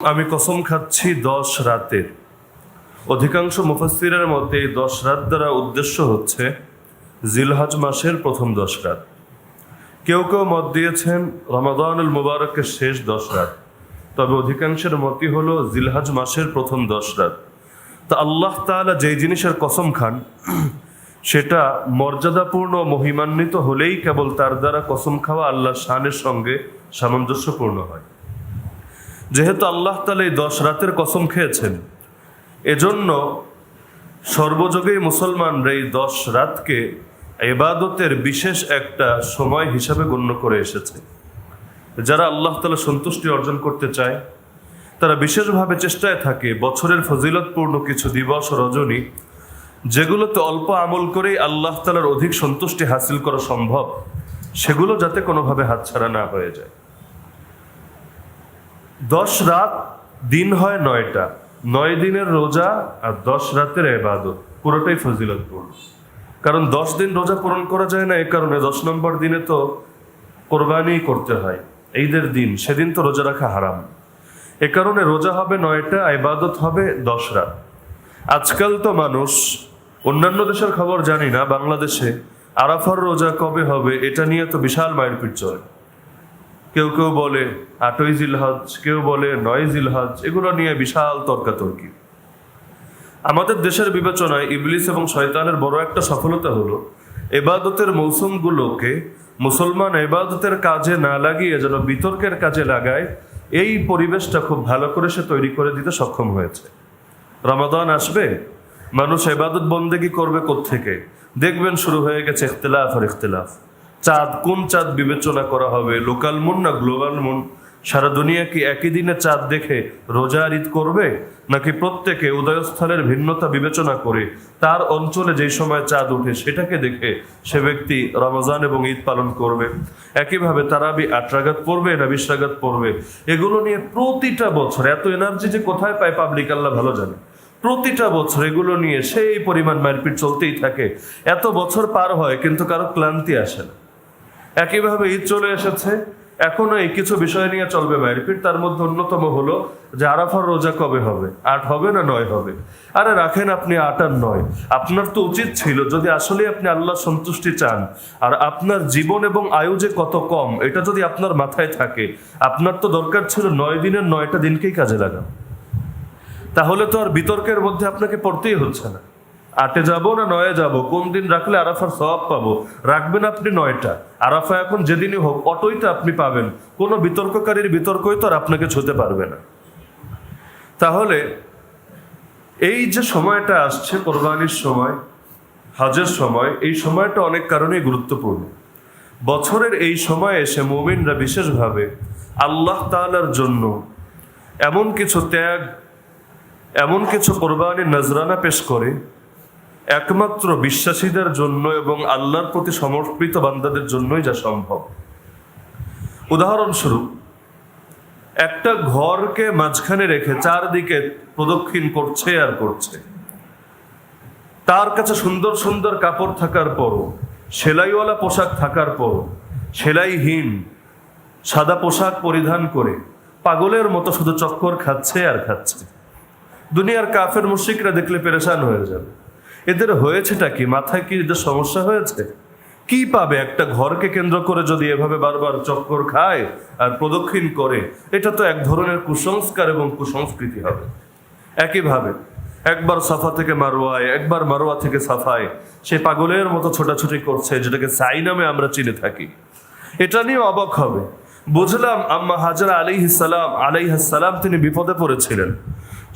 আমি কসম খাচ্ছি 10 রাতের। অধিকাংশ মুফাসসিরের মতে এই 10 রাত দ্বারা উদ্দেশ্য হচ্ছে জিলহজ মাসের প্রথম 10 রাত। কেউ কেউ মত দিয়েছেন রমাদানুল মুবারকের শেষ 10 রাত, তবে অধিকাংশের মতই হলো জিলহজ মাসের প্রথম 10 রাত। তা আল্লাহ তাআলা যেই জিনিসের কসম খান সেটা মর্যাদাপূর্ণ মহিমান্বিত হলেই কেবল তার দ্বারা কসম খাওয়া আল্লাহর শানের সঙ্গে সামঞ্জস্যপূর্ণ হয়। যেহেতু আল্লাহ তাআলা এই 10 রাতের কসম খেয়েছেন, এজন্য সর্বযুগেই মুসলমানরা এই 10 রাতকে ইবাদতের বিশেষ একটা সময় হিসাবে গণ্য করে এসেছে। যারা আল্লাহ তাআলা সন্তুষ্টি অর্জন করতে চায় তারা বিশেষভাবে চেষ্টায় থাকে বছরের ফজিলতপূর্ণ কিছু দিবস ও রজনী, যেগুলোতে অল্প আমল করেই আল্লাহ তাআলার অধিক সন্তুষ্টি হাসিল করা সম্ভব, সেগুলো যাতে কোনোভাবে হাতছাড়া না হয়ে যায়। 10 রাত দিন হয় 9টা, 9 দিনের রোজা আর 10 রাতের ইবাদত, পুরোটাই ফজিলতপূর্ণ। কারণ 10 দিন রোজা পূরণ করা যায় না, এই কারণে 10 নম্বর দিনে তো কোরবানি করতে হয়, ঈদের দিন, সেদিন তো রোজা রাখা হারাম। এ কারণে রোজা হবে 9টা, ইবাদত হবে 10 রাত। আজকাল তো মানুষ, অন্যান্য দেশের খবর জানি না, বাংলাদেশে আরাফার রোজা কবে হবে এটা নিয়ে তো বিশাল মারপিট চলে। কেউ কেউ বলে 8ই জিলহজ, কেউ বলে 9ই জিলহজ, এগুলো নিয়ে বিশাল তর্কাতর্কি। আমাদের দেশের বিবেচনায় ইবলিস এবং শয়তানের বড় একটা সফলতা হলো ইবাদতের মৌসুমগুলোকে মুসলমান ইবাদতের কাজে না লাগিয়ে যেন বিতর্কের কাজে লাগায়, এই পরিবেশটা খুব ভালো করে সে তৈরি করে দিতে সক্ষম হয়েছে। রমাদান আসবে, মানুষ ইবাদত বন্দেগী করবে কোত্থেকে? দেখবেন শুরু হয়ে গেছে ইখতিলাফ আর ইখতিলাফ। চাঁদ, কোন চাঁদ বিবেচনা করা হবে, লোকাল মুন না গ্লোবাল মুন? সারা দুনিয়া কি একই দিনে চাঁদ দেখে রোজা আর ঈদ করবে, নাকি প্রত্যেকে উদয়স্থলের ভিন্নতা বিবেচনা করে তার অঞ্চলে যেই সময় চাঁদ উঠে সেটাকে দেখে সে ব্যক্তি রমজান এবং ঈদ পালন করবে? একইভাবে তারাবি 8 রাকাত পড়বে না 20 রাকাত পড়বে? এগুলো নিয়ে প্রতিটা বছর এত এনার্জি যে কোথায় পায় পাবলিক আল্লাহ ভালো জানে। প্রতিটা বছর এগুলো নিয়ে সেই পরিমাণ মারপিট চলতেই থাকে। এত বছর পার হয় কিন্তু কারো ক্লান্তি আসে না। একইভাবে ঈদ চলে এসেছে, এখনো এই কিছু বিষয় নিয়ে চলবে মারপিট। তার মধ্যে অন্যতম হলো যে আরাফার রোজা কবে হবে, 8 হবে না 9 হবে? আরে রাখেন আপনি 8 আর 9, আপনার তো উচিত ছিল, যদি আসলে আপনি আল্লাহ সন্তুষ্টি চান আর আপনার জীবন এবং আয়ু যে কত কম এটা যদি আপনার মাথায় থাকে, আপনার তো দরকার ছিল 9 দিনের 9টা দিনকেই কাজে লাগান। তাহলে তো আর বিতর্কের মধ্যে আপনাকে পড়তেই হচ্ছে না। 8-এ যাবো না 9-এ যাবো, কোন দিন রাখলে আরাফার সওয়াব পাবো? রাখবেন আপনি 9টা। আরাফা এখন যেদিনই হোক অটোই তো আপনি পাবেন, কোনো বিতর্ককারীর বিতর্কই তো আর আপনাকে ছুঁতে পারবে না। তাহলে এই যে সময়টা আসছে কোরবানির সময়, হজের সময়, এই সময়টা অনেক কারণেই গুরুত্বপূর্ণ। বছরের এই সময় এসে মুমিনরা বিশেষভাবে আল্লাহ তাআলার জন্য এমন কিছু ত্যাগ, এমন কিছু কোরবানির নজরানা পেশ করে একমাত্র বিশ্বাসীদের জন্য এবং আল্লাহর প্রতি সমর্পিত বান্দাদের জন্যই যা সম্ভব। উদাহরণস্বরূপ, একটা ঘরকে মাঝখানে রেখে চারদিকে প্রদক্ষিণ করছে আর করছে, তার কাছে সুন্দর সুন্দর কাপড় থাকার পরও, সেলাইওয়ালা পোশাক থাকার পরও, সেলাইহীন সাদা পোশাক পরিধান করে পাগলের মতো শুধু চক্কর খাচ্ছে আর খাচ্ছে। দুনিয়ার কাফের মুশরিকরা দেখলে পেরেশান হয়ে যাবে, এদের হয়েছেটা কি? মাথায় কি এদের সমস্যা হয়েছে? কি পাবে একটা ঘরকে কেন্দ্র করে যদি এভাবে বারবার চক্কর খায় আর প্রদক্ষিণ করে? এটা তো এক ধরনের কুসংস্কার এবং কুসংস্কৃতি হবে। একইভাবে একবার সাফা থেকে মারোয়ায়, একবার মারোয়া থেকে সাফায় সে পাগলের মতো ছোটাছুটি করছে, যেটাকে সাই নামে আমরা চিনে থাকি। এটা নিয়ে অবাক হবে। বুঝলাম আম্মা হাজরা আলাইহিস সালাম তিনি বিপদে পড়েছিলেন,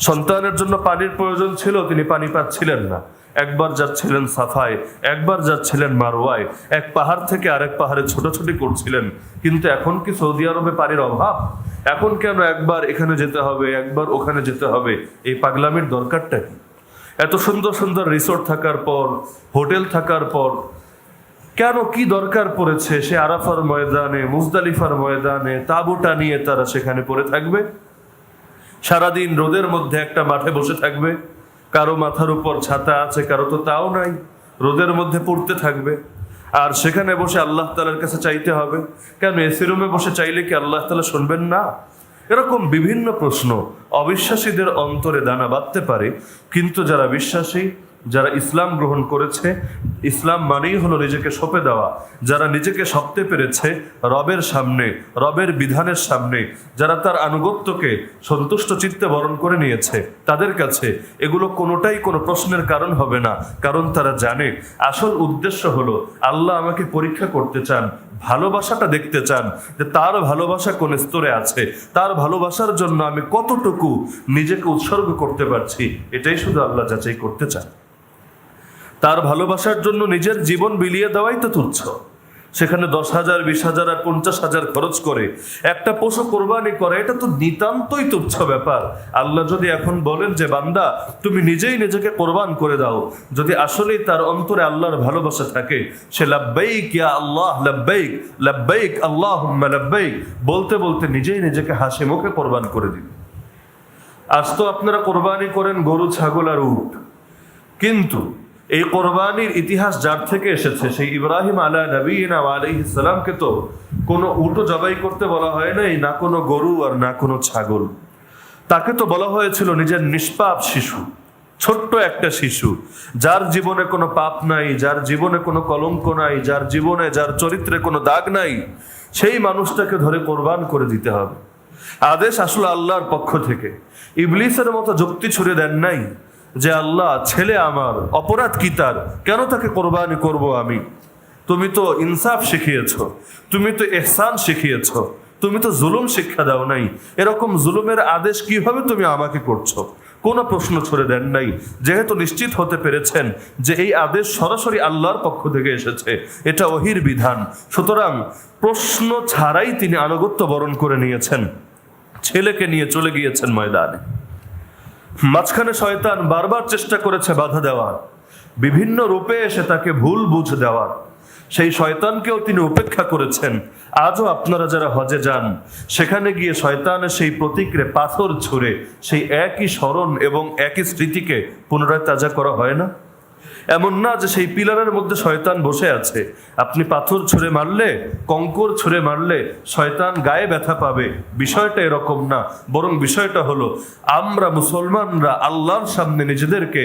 সন্তানের জন্য পানির প্রয়োজন ছিল, তিনি পানি পাচ্ছিলেন না। একবার যাচ্ছিলেন সাফায়, একবার যাচ্ছিলেন মারওয়ায়, এক পাহাড় থেকে আরেক পাহাড়ে ছোটাছুটি করছিলেন। কিন্তু এখন কি সৌদি আরবে পানির অভাব? এখন কেন একবার এখানে যেতে হবে, একবার ওখানে যেতে হবে? এই পাগলামির দরকারটা কি? এত সুন্দর সুন্দর রিসোর্ট থাকার পর, হোটেল থাকার পর কেন, কি দরকার পড়েছে সে আরাফার ময়দানে, মুজদালিফার ময়দানে তাঁবুটা নিয়ে তারা সেখানে পড়ে থাকবে? সারাদিন রোদের মধ্যে একটা মাঠে বসে থাকবে, কারো মাথার উপর ছাতা আছে, কারো তো তাও নাই, রোদের মধ্যে পড়তে থাকবে। আর সেখানে বসে আল্লাহ তাআলার কাছে চাইতে হবে। কেন এসি রুমে বসে চাইলে কি আল্লাহ তাআলা শুনবেন না? এরকম বিভিন্ন প্রশ্ন অবিশ্বাসীদের অন্তরে দানা বাঁধতে পারে, কিন্তু যারা বিশ্বাসী, যারা ইসলাম গ্রহণ করেছে, ইসলাম মানেই হলো নিজেকে সঁপে দেওয়া, যারা নিজেকে সঁপতে পেরেছে রবের সামনে, রবের বিধানের সামনে, যারা তার আনুগত্যকে সন্তুষ্ট চিত্তে বরণ করে নিয়েছে, তাদের কাছে এগুলো কোনোটাই কোনো প্রশ্নের কারণ হবে না। কারণ তারা জানে আসল উদ্দেশ্য হলো আল্লাহ আমাকে পরীক্ষা করতে চান, ভালোবাসাটা দেখতে চান যে তার ভালোবাসা কোন স্তরে আছে, তার ভালোবাসার জন্য আমি কতটুকু নিজেকে উৎসর্গ করতে পারছি, এটাই শুধু আল্লাহ যাচাই করতে চান। তার ভালোবাসার জন্য নিজের জীবন বিলিয়ে দেওয়াই তো তুচ্ছ। সেখানে 10,000, 20,000 আর 50,000 খরচ করে একটা পশু কোরবানি করে, এটা তো নিতান্তই তুচ্ছ ব্যাপার। আল্লাহ যদি এখন বলেন যে বান্দা তুমি নিজেই নিজেকে কোরবান করে দাও, যদি আসলেই তার অন্তরে আল্লাহর ভালোবাসা থাকে, সে লাব্বাইক ইয়া আল্লাহ লাব্বাইক, লাব্বাইক আল্লাহুম্মা লাব্বাইক বলতে বলতে নিজেই নিজেকে হাসি মুখে কোরবান করে দিবে। আজ তো আপনারা কোরবানি করেন গরু, ছাগল আর উট, কিন্তু এই কোরবানির ইতিহাস যার থেকে এসেছে, সেই ইব্রাহিম আলা নবীনা আলাইহিস সালামকে তো কোনো উটও জবাই করতে বলা হয় নাই, না কোনো গরু আর না কোনো ছাগল। তাকে তো বলা হয়েছিল নিজের নিষ্পাপ শিশু, ছোট্ট একটা শিশু, যার জীবনে কোনো পাপ নাই, যার জীবনে কোনো কলঙ্ক নাই, যার জীবনে, যার চরিত্রে কোনো দাগ নাই, সেই মানুষটাকে ধরে কোরবান করে দিতে হবে। আদেশ আসলে আল্লাহর পক্ষ থেকে। ইবলিসের মতো যুক্তি ছুড়ে দেন নাই যে আল্লাহ ছেলে আমার, অপরাধ কি তার, কেন তাকে কোরবানি করব আমি? তুমি তো ইনসাফ শিখিয়েছ, তুমি তো ইহসান শিখিয়েছ, তুমি তো জুলুম শিক্ষা দাও নাই, এরকম জুলুমের আদেশ কিভাবে তুমি আমাকে করছো? কোনো প্রশ্ন ছুড়ে দেন নাই, যেহেতু নিশ্চিত হতে পেরেছেন যে এই আদেশ সরাসরি আল্লাহর পক্ষ থেকে এসেছে, এটা ওহির বিধান। সুতরাং প্রশ্ন ছাড়াই তিনি আনুগত্য বরণ করে নিয়েছেন, ছেলেকে নিয়ে চলে গিয়েছেন ময়দানে। মাঝখানে শয়তান বারবার চেষ্টা করেছে বাধা দেওয়ার, বিভিন্ন রূপে এসে তাকে ভুল বুঝ দেওয়ার। সেই শয়তানকেও তিনি উপেক্ষা করেছেন। আজও আপনারা যারা হজে যান, সেখানে গিয়ে শয়তানের সেই প্রতিক্রে পাথর ছুঁড়ে সেই একই স্মরণ এবং একই স্মৃতিকে পুনরায় তাজা করা হয় না? এমন না যে সেই পিলারের মধ্যে শয়তান বসে আছে, আপনি পাথর ছুঁড়ে মারলে, কঙ্কর ছুঁড়ে মারলে শয়তান গায়ে ব্যথা পাবে, বিষয়টা এরকম না। বরং বিষয়টা হলো আমরা মুসলমানরা আল্লাহর সামনে নিজেদেরকে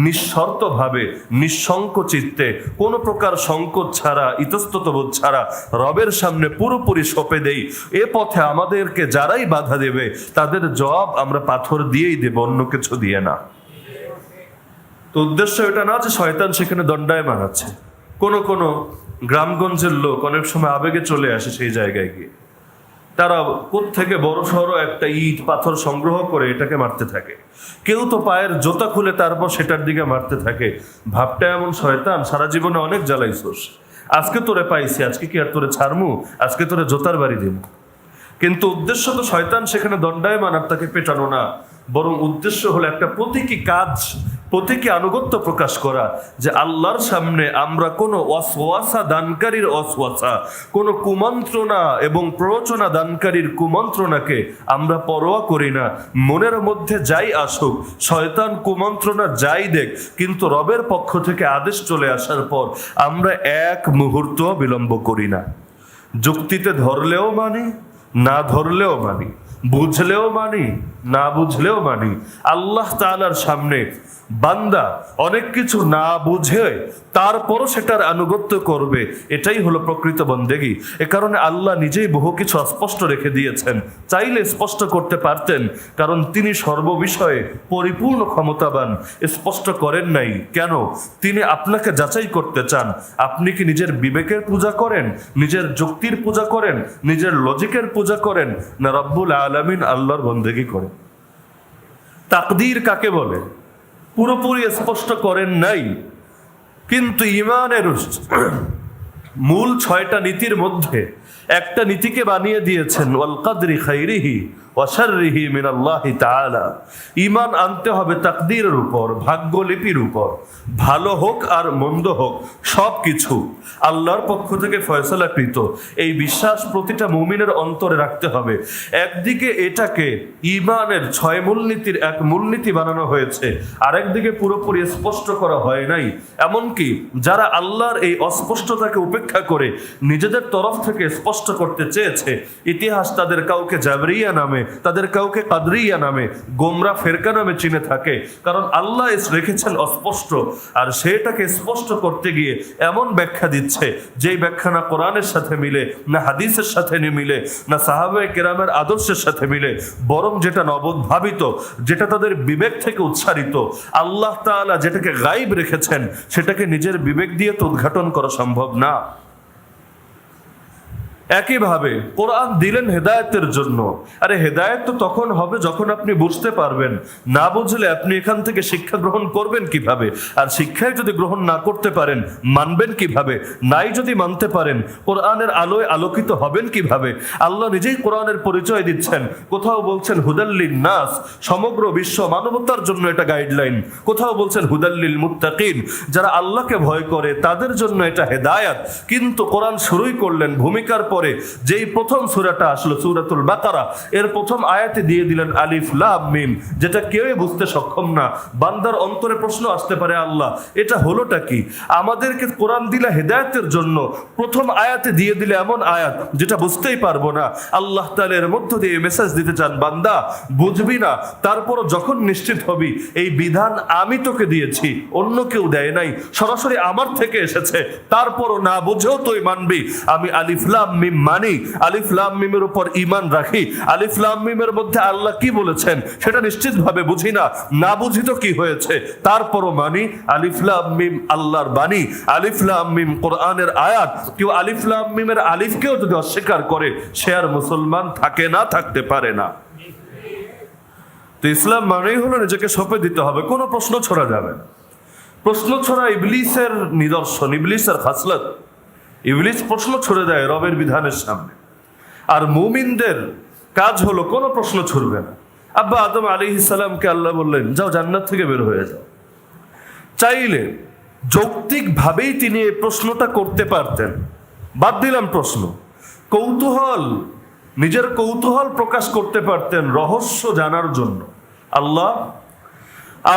নিঃশর্তভাবে, নিঃসংক চিত্তে, কোনো প্রকার সংকোচ ছাড়া, ইতস্ততবোধ ছাড়া রবের সামনে পুরোপুরি সঁপে দেই। এ পথে আমাদেরকে যারাই বাধা দেবে তাদের জবাব আমরা পাথর দিয়েই দেব, অন্য কিছু দিয়ে না। তো উদ্দেশ্য এটা না যে শয়তান সেখানে দণ্ডায়মান আছে। কোনো কোনো গ্রামগঞ্জের লোক অনেক সময় আবেগে চলে আসে সেই জায়গায় গিয়ে, তারা কোত্থেকে বড় সড়ো একটা ইট পাথর সংগ্রহ করে এটাকে মারতে থাকে। কেউ তো পায়ের জোতা খুলে তারপর সেটার দিকে মারতে থাকে। ভাবটা এমন, শয়তান সারা জীবনে অনেক জ্বালাইছোস, আজকে তোরে পাইছি, আজকে কি আর তোরে ছাড়মু, আজকে তোরে জোতার বাড়ি দিব। কিন্তু উদ্দেশ্য তো শয়তান সেখানে দণ্ডায়মান আর তাকে পেটানো না, বরং উদ্দেশ্য হলো একটা প্রতীকী কাজ, প্রতীকী আনুগত্য প্রকাশ করা, যে আল্লাহর সামনে আমরা কোনো ওয়াসওয়াসা দানকারীর ওয়াসওয়াসা, কোনো কুমন্ত্রণা এবং প্ররোচনা দানকারীর কুমন্ত্রণাকে আমরা পরোয়া করি না। মনের মধ্যে যাই আসুক, শয়তান কুমন্ত্রণা যাই দেখ, কিন্তু রবের পক্ষ থেকে আদেশ চলে আসার পর আমরা এক মুহূর্ত বিলম্ব করি না। যুক্তিতে ধরলেও মানি, না ধরলেও মানি, বুঝলেও মানি, না বুঝলেও মানি। আল্লাহ তাআলার সামনে বান্দা অনেক কিছু না বুঝে তারপরও সেটার আনুগত্য করবে, এটাই হলো প্রকৃত বন্দেগী। এ কারণে আল্লাহ নিজেই বহু কিছু অস্পষ্ট রেখে দিয়েছেন, চাইলে স্পষ্ট করতে পারতেন, কারণ তিনি সর্ববিষয়ে পরিপূর্ণ ক্ষমতাবান। স্পষ্ট করেন নাই কেন? তিনি আপনাকে যাচাই করতে চান, আপনি কি নিজের বিবেকের পূজা করেন, নিজের যুক্তির পূজা করেন, নিজের লজিকের পূজা করেন, না রব্বুল আলামিন আল্লাহর বন্দেগী করেন? তাকদীর কাকে বলে পুরোপুরি স্পষ্ট করেন নাই, কিন্তু ঈমানের মূল 6টা নীতির মধ্যে একটা নীতিকে বানিয়ে দিয়েছেন, ওয়াল কদরি খাইরিহি ওয়া শাররিহি মিনাল্লাহি তাআলা। ঈমান আনতে হবে তাকদীরের উপর, ভাগ্যলিপির উপর। ভালো হোক আর মন্দ হোক, সব কিছু আল্লাহর পক্ষ থেকে ফয়সালাকৃত। এই বিশ্বাস প্রতিটা মুমিনের অন্তরে রাখতে হবে। একদিকে এটাকে ঈমানের 6 মূলনীতির এক মূলনীতি বানানো হয়েছে, আরেকদিকে পুরোপুরি স্পষ্ট করা হয় নাই। এমনকি যারা আল্লাহর এই অস্পষ্টতাকে উপেক্ষা করে নিজেদের তরফ থেকে স্পষ্ট স্পষ্ট করতে চেয়েছে। ইতিহাস তাদের কাউকে জাবরিয়া নামে, তাদের কাউকে কাদরিয়া নামে, গোমরা ফেরকা নামে চিনে থাকে, কারণ আল্লাহ রেখেছেন অস্পষ্ট। আর সেটাকে স্পষ্ট করতে গিয়ে এমন ব্যাখ্যা দিচ্ছে যেই ব্যাখ্যা না কোরআনের সাথে মিলে, না হাদিসের সাথে মিলে, না সাহাবায়ে কেরামের আদর্শের সাথে মিলে, বরং যেটা নবোদ্ভাবিত, যেটা তাদের বিবেক থেকে উচ্চারিত। আল্লাহ তাআলা যেটাকে গায়েব রেখেছেন সেটাকে নিজের বিবেক দিয়ে তো উদ্ঘাটন করা সম্ভব না। একইভাবে কোরআন দিলেন হেদায়েতের জন্য। আরে হেদায়েত তো তখন হবে যখন আপনি বুঝতে পারবেন। না বুঝলে আপনি এখান থেকে শিক্ষা গ্রহণ করবেন কিভাবে? আর শিক্ষায় যদি গ্রহণ না করতে পারেন, মানবেন কিভাবে? নাই যদি মানতে পারেন, কোরআনের আলোয় আলোকিত হবেন কিভাবে? আল্লাহ নিজেই কোরআনের পরিচয় দিচ্ছেন। কোথাও বলছেন হুদাল্লিন নাস, সমগ্র বিশ্ব মানবতার জন্য এটা গাইডলাইন। কোথাও বলছেন হুদাল্লিল মুত্তাকিন, যারা আল্লাহকে ভয় করে তাদের জন্য এটা হেদায়াত। কিন্তু কোরআন শুরুই করলেন ভূমিকার পরে যেই প্রথম সূরাটা আসলো সূরাতুল বাকারা, এর প্রথম আয়াতে দিয়ে দিলেন আলিফ লাম মিম, যেটা কেউই বুঝতে সক্ষম না। বান্দার অন্তরে প্রশ্ন আসতে পারে, আল্লাহ এটা হলোটা কি? আমাদেরকে কোরআন দিলা হেদায়েতের জন্য, প্রথম আয়াতে দিয়ে দিলে এমন আয়াত যেটা বুঝতেই পারবো না। আল্লাহ তাআলা এর মধ্য দিয়ে মেসেজ দিতে চান, বান্দা বুঝবি না, তারপর যখন নিশ্চিত হবি এই বিধান আমি তোকে দিয়েছি, অন্য কেউ দেয় নাই, সরাসরি আমার থেকে এসেছে, তারপরও না বুঝেও তুই মানবি। আমি আলিফ লাম মিম মানি, আলিফ লাম মিমের উপর ঈমান রাখি, আলিফ লাম মিমের মধ্যে আল্লাহ কি বলেছেন সেটা নিশ্চিতভাবে বুঝি না, না বুঝি তো কি হয়েছে, তারপরও মানি। আলিফ লাম মিম আল্লাহর বাণী, আলিফ লাম মিম কোরআনের আয়াত। কেউ আলিফ লাম মিমের আলিফকেও যদি অস্বীকার করে, সে আর মুসলমান থাকে না, থাকতে পারে না। তো ইসলাম মানেই হলো নিজেকে সঁপে দিতে হবে, কোনো প্রশ্ন ছড়া যাবে না। প্রশ্ন ছড়া ইবলিসের নিদর্শন, ইবলিসের খাসলত। ইবলিস প্রশ্ন ছুড়ে দেয় রবের বিধানের সামনে, আর মুমিনদের কাজ হলো কোনো প্রশ্ন ছুড়বে না। আব্বা আদম আলাইহিস সালামকে আল্লাহ বললেন, যাও জান্নাত থেকে বের হয়ে যাও। চাইলে যৌক্তিক ভাবেই তিনি এই প্রশ্নটা করতে পারতেন, বাদ দিলাম প্রশ্ন। কৌতূহল, নিজের কৌতূহল প্রকাশ করতে পারতেন রহস্য জানার জন্য। আল্লাহ,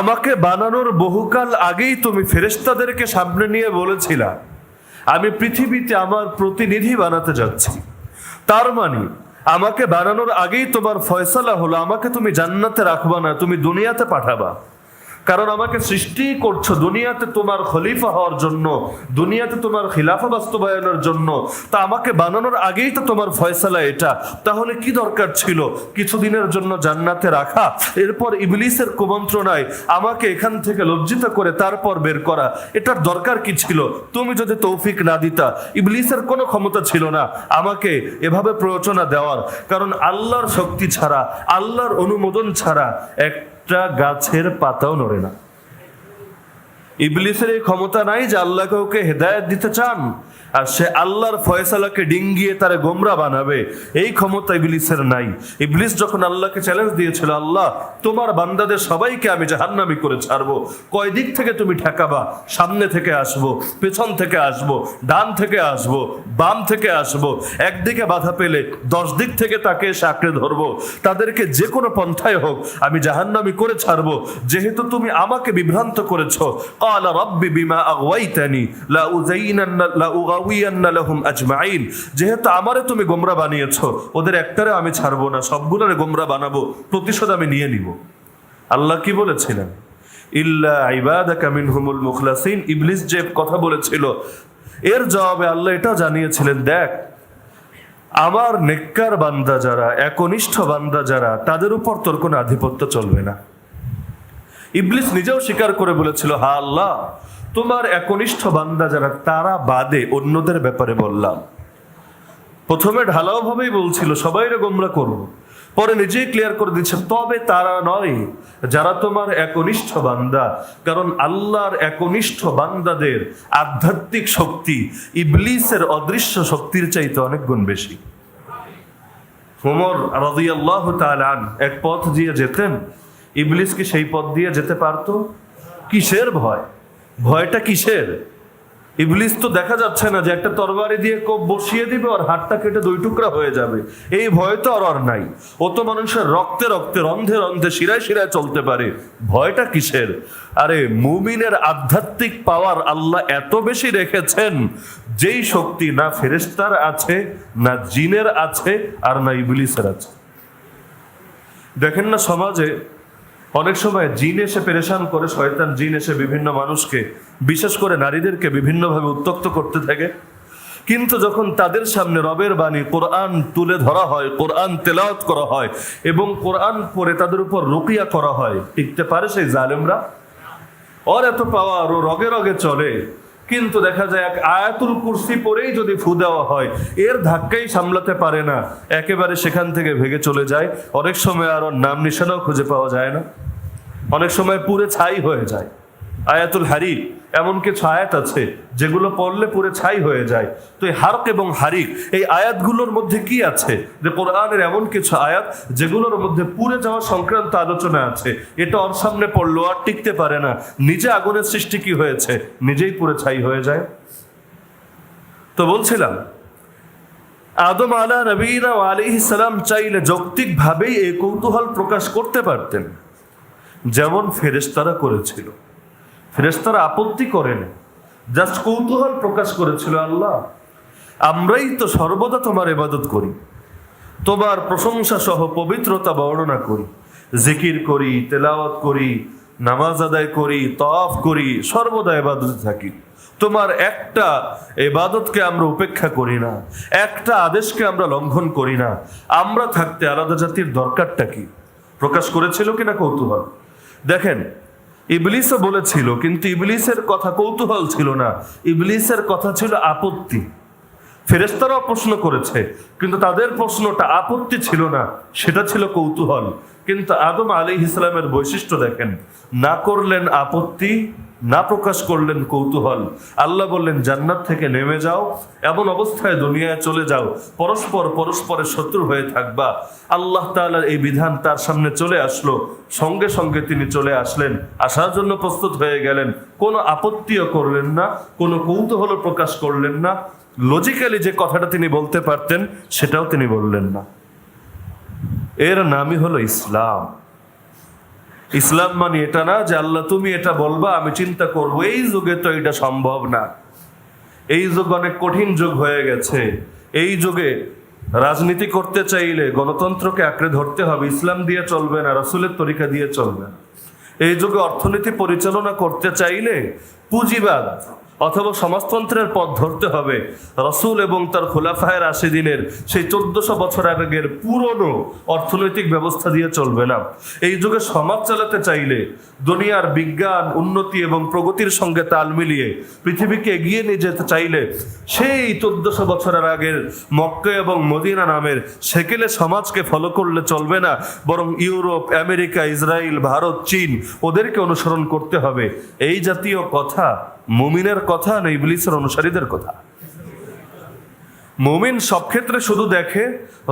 আমাকে বানানোর বহুকাল আগেই তুমি ফেরেশতাদেরকে সামনে নিয়ে বলেছিলা আমি পৃথিবীতে আমার প্রতিনিধি বানাতে যাচ্ছি। তার মানে আমাকে বানানোর আগেই তোমার ফয়সালা হলো আমাকে তুমি জান্নাতে রাখবা না, তুমি দুনিয়াতে পাঠাবা। কারণ আমাকে সৃষ্টি করছো দুনিয়াতে তোমার খলিফা হওয়ার জন্য, দুনিয়াতে তোমার খিলাফা বাস্তবায়নের জন্য। তা আমাকে বানানোর আগেই তো তোমার ফয়সালা এটা, তাহলে কি দরকার ছিল কিছুদিনের জন্য জান্নাতে রাখা, এরপর ইবলিসের কুমন্ত্রণায় আমাকে এখান থেকে লজ্জিত করে তারপর বের করা? এটার দরকার কি ছিল? তুমি যদি তৌফিক না দিতা, ইবলিসের কোনো ক্ষমতা ছিল না আমাকে এভাবে প্ররোচনা দেওয়ার। কারণ আল্লাহর শক্তি ছাড়া, আল্লাহর অনুমোদন ছাড়া একটা গাছের পাতাও নড়ে না। ইবলিসের এই ক্ষমতা নাই যে আল্লাহ কাউকে হেদায়েত দিতে চান আর সে আল্লাহর ফয়সালাকে ডিঙ্গিয়ে তারে গোমরা বানাবে, এই ক্ষমতা ইবলিসের নাই। ইবলিস যখন আল্লাহকে চ্যালেঞ্জ দিয়েছিল, আল্লাহ তোমার বান্দাদের সবাইকে আমি জাহান্নামী করে ছাড়বো, কয় দিক থেকে তুমি ঠেকাবা? সামনে থেকে আসবো, পেছন থেকে আসবো, ডান থেকে আসবো, বাম থেকে আসবো, একদিকে বাধা পেলে 10 দিক থেকে তাকে এসে আঁকড়ে ধরবো, তাদেরকে যে কোনো পন্থায় হোক আমি জাহান্নামী করে ছাড়বো, যেহেতু তুমি আমাকে বিভ্রান্ত করেছো। قال رب بما أغويتني لأغوين لهم أجمعين, যেহেতু আমারে তুমি গোমরা বানিয়েছো, ওদের একটারে আমি ছাড়বো না, সবগুলোরে গোমরা বানাবো, প্রতিশোধ আমি নিয়ে নিব। আল্লাহ কি বলেছিলেন? ইল্লা ইবাদাকা মিনহুমুল মুখলাসিন। ইবলিস যে কথা বলেছিল এর জবাবে আল্লাহ এটা জানিয়েছিলেন, দেখ আমার নেককার বান্দা যারা, একনিষ্ঠ বান্দা যারা, তাদের উপর তোর কোনো আধিপত্য চলবে না। ইবলিস নিজেও স্বীকার করে বলেছিল, হা আল্লাহ তোমার একনিষ্ঠ বান্দা যারা তারা বাদে অন্যদের ব্যাপারে বললাম। প্রথমে ঢালাও ভাবেই বলছিল সবাইরে গোমরা করবো, পরে নিজেই ক্লিয়ার করে দিচ্ছে তবে তারা নয় যারা তোমার একনিষ্ঠ বান্দা। কারণ আল্লাহর একনিষ্ঠ বান্দাদের আধ্যাত্মিক শক্তি ইবলিসের অদৃশ্য শক্তির চাইতে অনেক গুণ বেশি। ওমর রাদিয়াল্লাহু তাআলা এক পথ দিয়ে যেতেন, ইবলিস কি সেই পথ দিয়ে যেতে পারতো? কিসের ভয়? ভয়টা কিসের? ইবলিস তো দেখা যাচ্ছে না যে একটা তরবারি দিয়ে কোপ বসিয়ে দিবে আর হাতটা কেটে 2 টুকরা হয়ে যাবে, এই ভয় তো আর নাই। ও তো মানুষের রক্তে রক্তে, রন্ধে রন্ধে, শিরায় শিরায় চলতে পারে, ভয়টা কিসের? আরে মুমিনের আধ্যাত্মিক পাওয়ার আল্লাহ এত বেশি রেখেছেন, যেই শক্তি না ফেরেশতার আছে, না জিনের আছে, আর না ইবলিসের আছে। দেখেন না সমাজে অনেক সময় জিন এসে পেরেশান করে, শয়তান জিন এসে বিভিন্ন মানুষকে, বিশেষ করে নারীদেরকে বিভিন্নভাবে উত্ত্যক্ত করতে থাকে। কিন্তু যখন তাদের সামনে রবের বাণী কোরআন তুলে ধরা হয়, কোরআন তেলাওয়াত করা হয় এবং কোরআন পড়ে তাদের উপর রুকিয়া করা হয়, টিকতে পারে সেই জালেমরা? ওর এত পাওয়ার, ও রগে রগে চলে, কিন্তু দেখা যায় এক আয়াতুল কুরসি পরেই যদি ফু দেওয়া হয়, এর ধাক্কাই সামলাতে পারে না, একেবারে সেখান থেকে ভেগে চলে যায়। অনেক সময় আর ওর নাম নিশানাও খুঁজে পাওয়া যায় না, অনেক সময় পুরে ছাই হয়ে যায়। আয়াতুল হারিক, এমন কিছু আয়াত আছে যেগুলো পড়লে পুরে ছাই হয়ে যায়। তো এই হারক এবং হারিক, এই আয়াতগুলোর মধ্যে কি আছে? যে কোরআনের এমন কিছু আয়াত যেগুলোর মধ্যে পুড়ে যাওয়া সংক্রান্ত আলোচনা আছে। এটা ওর সামনে পড়লো আর টিকতে পারে না, নিজে আগুনের সৃষ্টি কি হয়েছে, নিজেই পুরে ছাই হয়ে যায়। তো বলছিলাম, আদম আলা নবীনা আলাইহিস সালাম চাইলে যৌক্তিক ভাবেই এই কৌতূহল প্রকাশ করতে পারতেন, যেমন ফেরেশতারা করেছিল। ফেরেশতারা আপত্তি করেন, জাস্ট কৌতূহল প্রকাশ করেছিল, আল্লাহ আমরাই তো সর্বদা তোমার ইবাদত করি, তোমার প্রশংসা সহ পবিত্রতা বর্ণনা করি, জিকির করি, তেলাওয়াত করি, নামাজ আদায় করি, তওয়াফ করি, সর্বদা ইবাদতে থাকি। তোমার একটা ইবাদতকে আমরা উপেক্ষা করি না, একটা আদেশকে আমরা লঙ্ঘন করি না। আমরা থাকতে আলাদা জাতির দরকারটা কি? প্রকাশ করেছিল কিনা কৌতূহল? দেখেন, ইবলিসও বলেছিল, কিন্তু ইবলিসের কথা কৌতূহল ছিল না, ইবলিসের কথা ছিল আপত্তি। ফেরেশতারাও প্রশ্ন করেছে, কিন্তু তাদের প্রশ্নটা আপত্তি ছিল না, সেটা ছিল কৌতূহল। কিন্তু আদম আলাইহিস সালামের বৈশিষ্ট্য দেখেন, না করলেন আপত্তি, না প্রকাশ করলেন কৌতূহল। আল্লাহ বললেন জান্নাত থেকে নেমে যাও, এমন অবস্থায় দুনিয়ায় চলে যাও, পরস্পর পরস্পরের শত্রু হয়ে থাকবা। আল্লাহ তাআলার এই বিধান তার সামনে চলে আসলো, সঙ্গে সঙ্গে তিনি চলে আসলেন, আসার জন্য প্রস্তুত হয়ে গেলেন। কোনো আপত্তিও করলেন না, কোনো কৌতূহল প্রকাশ করলেন না। লজিক্যালি যে কথাটা তিনি বলতে পারতেন সেটাও তিনি বললেন না। এর নামই হলো ইসলাম। ইসলাম মানে এটা না যে আল্লাহ তুমি এটা বলবা আমি চিন্তা করব। এই যুগে তো এটা সম্ভব না, এই যুগ অনেক কঠিন যুগ হয়ে গেছে। এই যুগে রাজনীতি করতে চাইলে গণতন্ত্রকে আঁকড়ে ধরতে হবে, ইসলাম দিয়ে চলবে না, রাসূলের তরিকা দিয়ে চলবে না। এই যুগে অর্থনীতি পরিচালনা করতে চাইলে পুঁজিবাদ অথবা সমাজতন্ত্রের পথ ধরতে হবে, রাসূল এবং তার খুলাফায়ে রাশিদিনের সেই 1400 বছর আগের পুরনো অর্থনৈতিক ব্যবস্থা দিয়ে চলবে না। এই যুগে সমাজ চালাতে চাইলে দুনিয়ার বিজ্ঞান, উন্নতি এবং প্রগতির সঙ্গে তাল মিলিয়ে পৃথিবীকে এগিয়ে নিয়ে যেতে চাইলে সেই 1400 বছরের আগের মক্কা এবং মদিনা নামের সেকেলে সমাজকে ফলো করলে চলবে না, বরং ইউরোপ, আমেরিকা, ইসরায়েল, ভারত, চীন ওদেরকে অনুসরণ করতে হবে। এই জাতীয় কথা মুমিনের কথা না ইবলিসের অনুসারীদের কথা? মুমিন সব ক্ষেত্রে শুধু দেখে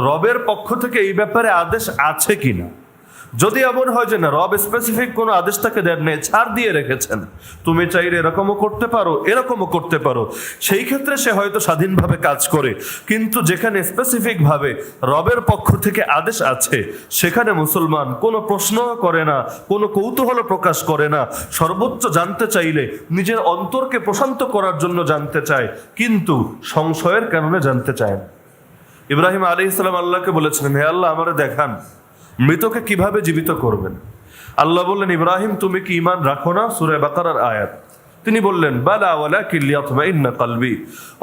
রবের পক্ষ থেকে এই ব্যাপারে আদেশ আছে কিনা। যদি এমন হয় যে না, রব স্পেসিফিক কোনো আদেশ তাকে দেন নেই, ছাড় দিয়ে রেখেছেন, তুমি চাইলে এরকমও করতে পারো, এরকমও করতে পারো, সেই ক্ষেত্রে সে হয়তো স্বাধীনভাবে কাজ করে। কিন্তু যেখানে স্পেসিফিক ভাবে রবের পক্ষ থেকে আদেশ আছে, সেখানে মুসলমান কোনো প্রশ্ন করে না, কোনো কৌতূহল প্রকাশ করে না। সর্বোচ্চ জানতে চাইলে নিজের অন্তরকে প্রশান্ত করার জন্য জানতে চায়, কিন্তু সংশয়ের কারণে জানতে চায় না। ইব্রাহিম আলাইহিস সালাম আল্লাহকে বলেছিলেন, হে আল্লাহ আমারে দেখান মৃতকে কিভাবে জীবিত করবেন। আল্লাহ বললেন, ইব্রাহিম তুমি কি ঈমান রাখো না? সূরা বাকারার আয়াত। তিনি বললেন, বালা ওয়ালাকিন লিয়াতমাইন্না কলবি,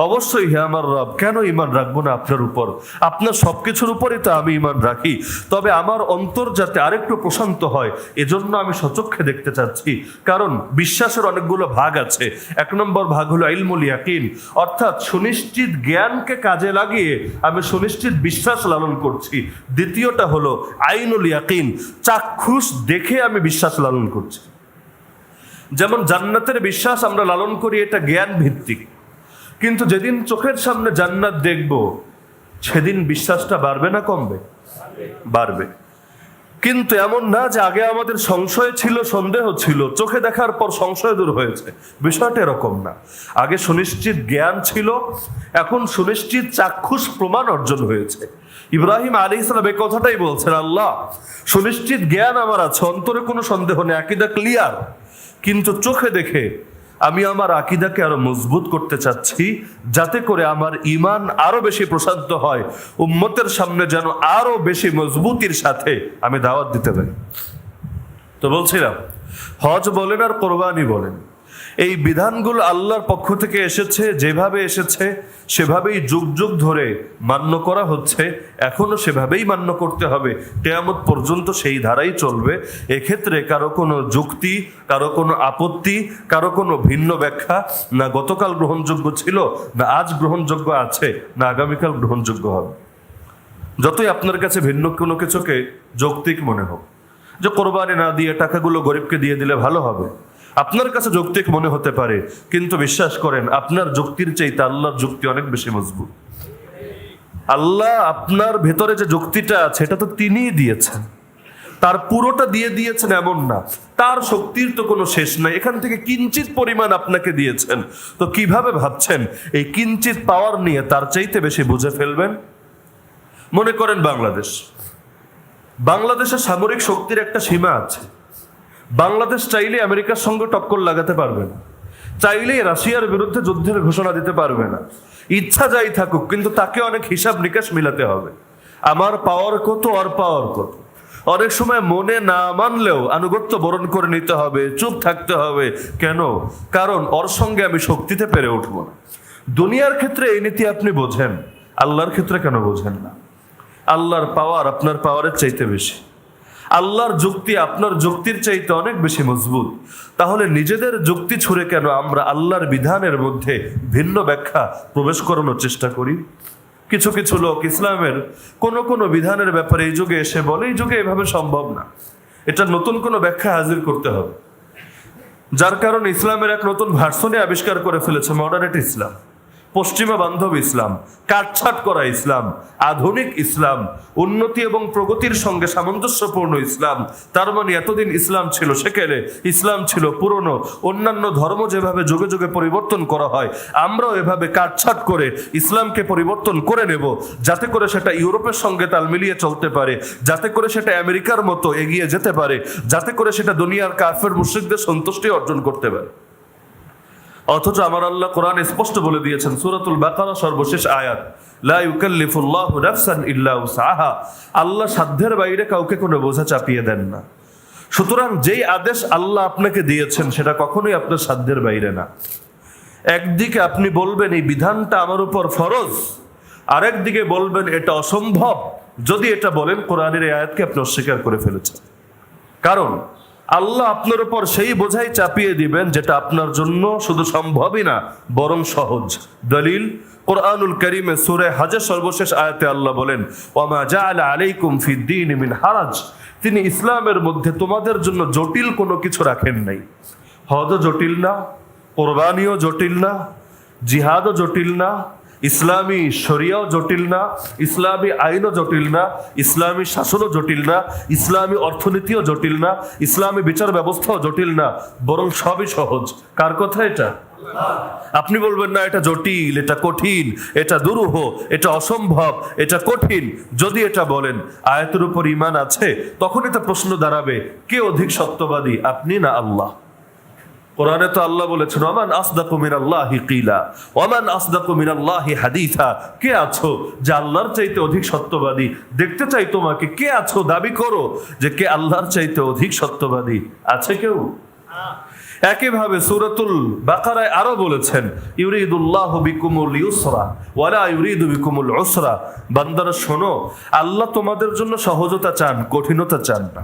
অবশ্যই হে আমার রব, কেন ঈমান রাখবো না আপনার উপর? আপনার সবকিছুর উপরই তো আমি ঈমান রাখি, তবে আমার অন্তর যাতে আরেকটু প্রশান্ত হয় এজন্য আমি সচক্ষে দেখতে চাচ্ছি। কারণ বিশ্বাসের অনেকগুলো ভাগ আছে। 1 নম্বর ভাগ হলো ইলমুল ইয়াকিন, অর্থাৎ সুনিশ্চিত জ্ঞানকে কাজে লাগিয়ে আমি সুনিশ্চিত বিশ্বাস লালন করছি। দ্বিতীয়টা হলো আইনুল ইয়াকিন, চাক্ষুষ দেখে আমি বিশ্বাস লালন করছি। যেমন জান্নাতের বিশ্বাস আমরা লালন করি, এটা জ্ঞান ভিত্তিক, কিন্তু যেদিন চোখের সামনে জান্নাত দেখব সেদিন বিশ্বাসটা বাড়বে না কমবে? বাড়বে। কিন্তু এমন না যে আগে আমাদের সংশয় ছিল, সন্দেহ ছিল, চোখে দেখার পর সংশয় দূর হয়েছে, বিষয়টা এরকম না। আগে সুনিশ্চিত জ্ঞান ছিল, এখন সুনিশ্চিত চাক্ষুষ প্রমাণ অর্জন হয়েছে। ইব্রাহিম আলাইহিস সালাম এই কথাটাই বলছেন, আল্লাহ সুনিশ্চিত জ্ঞান আমার আছে, অন্তরে কোনো সন্দেহ নেই, আকীদা ক্লিয়ার, কিন্তু চোখে দেখে আমি আমার আকীদাকে আরো মজবুত করতে চাচ্ছি, যাতে করে আমার ঈমান আরো বেশি প্রসারিত হয়, উম্মতের সামনে যেন আরো বেশি মজবুতির সাথে আমি দাওয়াত দিতে পারি। তো বলছিলাম, হজ বলেন আর কোরবানি বলেন, এই বিধানগুলো আল্লাহর পক্ষ থেকে এসেছে, যেভাবে এসেছে সেভাবেই যুগ যুগ ধরে মান্য করা হচ্ছে, এখনো সেভাবেই মান্য করতে হবে, কিয়ামত পর্যন্ত সেই ধারাই চলবে। এক্ষেত্রে কারো কোনো যুক্তি, কারো কোনো আপত্তি, কারো কোনো ভিন্ন ব্যাখ্যা না গতকাল গ্রহণযোগ্য ছিল, না আজ গ্রহণযোগ্য আছে, না আগামীকাল গ্রহণযোগ্য হবে। যতই আপনার কাছে ভিন্ন কোনো কিছুকে যৌক্তিক মনে হোক, যে কোরবানি না দিয়ে টাকাগুলো গরিবকে দিয়ে দিলে ভালো হবে, আপনার কাছে যৌক্তিক মনে হতে পারে, কিন্তু বিশ্বাস করেন আপনার যুক্তির চাইতে আল্লাহর যুক্তি অনেক বেশি মজবুত। আল্লাহ আপনার ভেতরে যে যুক্তিটা আছে এটা তো তিনিই দিয়েছেন, তার পুরোটা দিয়ে দিয়েছেন এমন না, তার শক্তির তো কোনো শেষ নাই, এখান থেকে কিঞ্চিত পরিমাণ আপনাকে দিয়েছেন। তো কিভাবে ভাবছেন এই কিঞ্চিত পাওয়ার নিয়ে তার চাইতে বেশি বুঝে ফেলবেন? মনে করেন বাংলাদেশের সামরিক শক্তির একটা সীমা আছে। বাংলাদেশ চাইলে আমেরিকার সঙ্গে টক্কর লাগাতে পারবে না, চাইলেই রাশিয়ার বিরুদ্ধে যুদ্ধের ঘোষণা দিতে পারবে না, ইচ্ছা যাই থাকুক, কিন্তু তাকে অনেক হিসাব নিকাশ মিলাতে হবে। আমার পাওয়ার কত, আর পাওয়ার কত। অনেক সময় মনে না মানলেও আনুগত্য বরণ করে নিতে হবে, চুপ থাকতে হবে। কেন? কারণ ওর সঙ্গে আমি শক্তিতে পেরে উঠবো না। দুনিয়ার ক্ষেত্রে এই নীতি আপনি বোঝেন, আল্লাহর ক্ষেত্রে কেন বোঝেন না? আল্লাহর পাওয়ার আপনার পাওয়ারের চাইতে বেশি, আল্লাহর যুক্তি আপনার যুক্তির চাইতে অনেক বেশি মজবুত। তাহলে নিজেদের যুক্তি ছুঁড়ে কেন আমরা আল্লাহর বিধানের মধ্যে ভিন্ন ব্যাখ্যা প্রবেশ করানোর চেষ্টা করি? কিছু কিছু লোক ইসলামের কোন কোন বিধানের ব্যাপারে এই যুগে এসে বলে এই যুগে এভাবে সম্ভব না, এটা নতুন কোনো ব্যাখ্যা হাজির করতে হবে, যার কারণে ইসলামের এক নতুন ভার্সনে আবিষ্কার করে ফেলেছে মডারেট ইসলাম, পশ্চিমা বান্ধব ইসলাম, কাটছাট করা ইসলাম, আধুনিক ইসলাম, উন্নতি এবং প্রগতির সঙ্গে সামঞ্জস্যপূর্ণ ইসলাম। তার মানে এতদিন ইসলাম ছিল সেকেলে, ইসলাম ছিল পুরনো। অন্যান্য ধর্ম যেভাবে যুগে যুগে পরিবর্তন করা হয়, আমরাও এভাবে কাটছাট করে ইসলামকে পরিবর্তন করে নেব, যাতে করে সেটা ইউরোপের সঙ্গে তাল মিলিয়ে চলতে পারে, যাতে করে সেটা আমেরিকার মতো এগিয়ে যেতে পারে, যাতে করে সেটা দুনিয়ার কাফের মুশরিকদের সন্তুষ্টি অর্জন করতে পারে। অথচ আমার আল্লাহ কোরআনে স্পষ্ট বলে দিয়েছেন, সূরাতুল বাকারা সর্বশেষ আয়াত, লা ইউকাল্লিফুল্লাহু নাফসান ইল্লা উসআহা। আল্লাহ সাধ্যের বাইরে কাউকে কোনো বোঝা চাপিয়ে দেন না। সুতরাং যেই আদেশ আল্লাহ আপনাকে দিয়েছেন সেটা কখনোই আপনার সাধ্যের বাইরে না। একদিকে আপনি বলবেন এই বিধানটা আমার উপর ফরজ, আরেকদিকে বলবেন এটা অসম্ভব। যদি এটা বলেন, কোরআনের এই আয়াতকে আপনি অস্বীকার করে ফেলেছেন। কারণ আল্লাহ আপনার উপর সেই বোঝাই চাপিয়ে দিবেন যেটা আপনার জন্য শুধু সম্ভবই না, বরং সহজ। দলিল, কোরআনুল কারীমে সূরা হজের সর্বশেষ আয়াতে আল্লাহ বলেন, ওয়ামা জাআলা আলাইকুম ফিদ-দীন মিন হারাজ। তিনি ইসলামের মধ্যে তোমাদের জন্য জটিল কোনো কিছু রাখেন নাই। হজও জটিল না, কোরবানিও জটিল না, জিহাদও জটিল না, ইসলামী শরিয়াও জটিল না, ইসলামী আইনও জটিল না, ইসলামী শাসনও জটিল না, ইসলামী অর্থনীতিও জটিল না, ইসলামী বিচার ব্যবস্থাও জটিল না, বরং সবই সহজ। কার কথা এটা? আপনি বলবেন না এটা জটিল, এটা কঠিন, এটা দুরূহ, এটা অসম্ভব, এটা কঠিন। যদি এটা বলেন আয়াতের উপর ঈমান আছে, তখন এটা প্রশ্ন দাঁড়াবে, কে অধিক সত্যবাদী, আপনি না আল্লাহ? কোরআনে তো আল্লাহ বলেছেন, ওয়ামান আসদাকু মিনাল্লাহি কিলা ওয়ামান আসদাকু মিনাল্লাহি হাদিসা। কে আছো যে আল্লাহর চাইতে অধিক সত্যবাদী? দেখতে চাই তোমাকে, কে আছো, দাবি করো যে কে আল্লাহর চাইতে অধিক সত্যবাদী। আছে কেউ? একইভাবে সূরাতুল বাকারায় আরো বলেছেন, ইউরিদুল্লাহু বিকুমুল ইউসরা ওয়ালা ইউরিদু বিকুমুল উসরা। বান্দারা শোনো, আল্লাহ তোমাদের জন্য সহজতা চান, কঠিনতা চান না।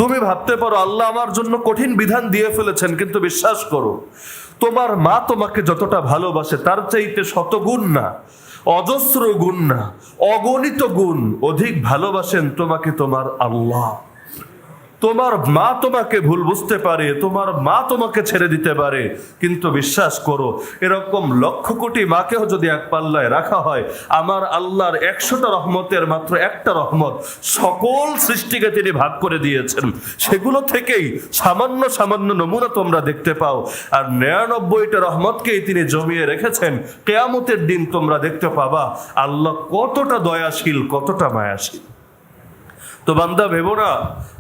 তুমি ভাবতে পারো আল্লাহ আমার জন্য কঠিন বিধান দিয়ে ফেলেছেন, কিন্তু বিশ্বাস করো, তোমার মা তোমাকে যতটা ভালোবাসে তার চাইতে শতগুণ না, অজস্র গুণ না, অগণিত গুণ অধিক ভালোবাসেন তোমাকে তোমার আল্লাহ। তোমার মা তোমাকে ভুল বুঝতে পারে, তোমার মা তোমাকে ছেড়ে দিতে পারে, কিন্তু বিশ্বাস করো এরকম লক্ষ কোটি মাকেও যদি এক পাল্লায় রাখা হয়, আমার আল্লাহর 100টা রহমতের মাত্র একটা রহমত সকল সৃষ্টিকে তিনি ভাগ করে দিয়েছেন। সেগুলো থেকেই সামান্য সামান্য নমুনা তোমরা দেখতে পাও, আর 99টা রহমতকেই তিনি জমিয়ে রেখেছেন। কিয়ামতের দিন তোমরা দেখতে পাবা আল্লাহ কতটা দয়াশীল, কতটা মায়াশীল। তো বান্দা, ভেবো না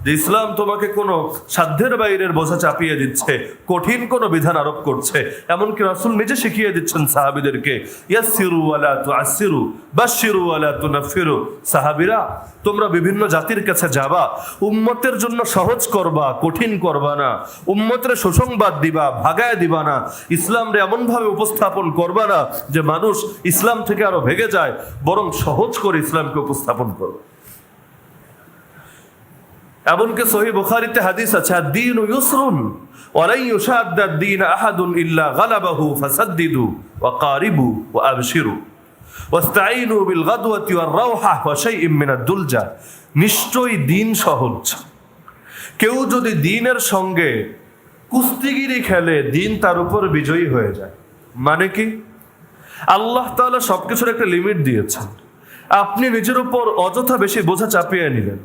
যে ইসলাম তোমাকে কোনো সাধ্যের বাইরের বোঝা চাপিয়ে দিচ্ছে, কঠিন কোনো বিধান আরোপ করছে। এমনকি রাসূল নিজে শিখিয়ে দিচ্ছেন সাহাবীদেরকে, ইয়াসসিরু ওয়ালা তুআসসিরু বাশশিরু ওয়ালা তুনাফফিরু। সাহাবীরা, তোমরা বিভিন্ন জাতির কাছে যাবা, উম্মতের জন্য সহজ করবা, কঠিন করবা না। উম্মতের সুসংবাদ দিবা, ভাগায় দিবা না। ইসলামরে এমন ভাবে উপস্থাপন করবা না যে মানুষ ইসলাম থেকে আরো ভেগে যায়, বরং সহজ করে ইসলামকে উপস্থাপন করবে। এমনকি সহিহ বুখারীতে হাদিস আছে, আদ-দীনু ইউসরুন ওয়া লা ইউশাদ্দা আদ-দীন আহাদুন ইল্লা গালাবাহু ফাসাদ্দিদু ওয়া কারিবু ওয়া আবশিরু ওয়াস্তাঈনু বিল গাদওয়াতি ওয়ার রাওহা ওয়া শাইইন মিন আদ-দুলজা। নিশ্চয়ই দিন সহজ। কেউ যদি দিনের সঙ্গে কুস্তিগিরি খেলে, দিন তার উপর বিজয়ী হয়ে যায়। মানে কি? আল্লাহ তাআলা সবকিছুর একটা লিমিট দিয়েছেন। আপনি নিজের উপর অযথা বেশি বোঝা চাপিয়ে নিলেন।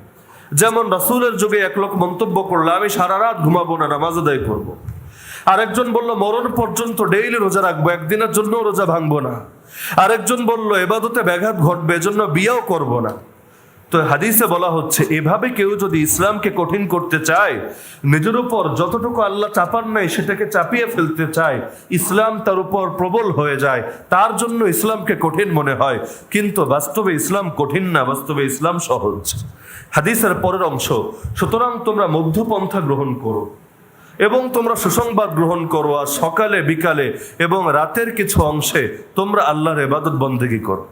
যেমন রাসূলের যুগে এক লোক মন্তব্য করলো, আমি সারা রাত ঘুমাবো না, নামাজ আদায় করবো। আরেকজন বলল মরণ পর্যন্ত ডেইলি রোজা রাখবো, একদিনের জন্য রোজা ভাঙবো না। আরেকজন বলল ইবাদতে ব্যাঘাত ঘটবে, এজন্য বিয়েও করব না। তো হাদিসে বলা হচ্ছে, এভাবে কেউ যদি ইসলামকে কঠিন করতে চায়, নিজের উপর যতটুকু আল্লাহ চাপান নাই সেটাকে চাপিয়ে ফেলতে চায়, ইসলাম তার উপর প্রবল হয়ে যায়, তার জন্য ইসলামকে কঠিন মনে হয়। কিন্তু বাস্তবে ইসলাম কঠিন না, বাস্তবে ইসলাম সহজ। হাদিসের পরের অংশ, সুতরাং তোমরা মধ্যপন্থা গ্রহণ করো এবং তোমরা সুসংবাদ গ্রহণ করো, আর সকালে বিকালে এবং রাতের কিছু অংশে তোমরা আল্লাহর ইবাদত বন্দেগী করো।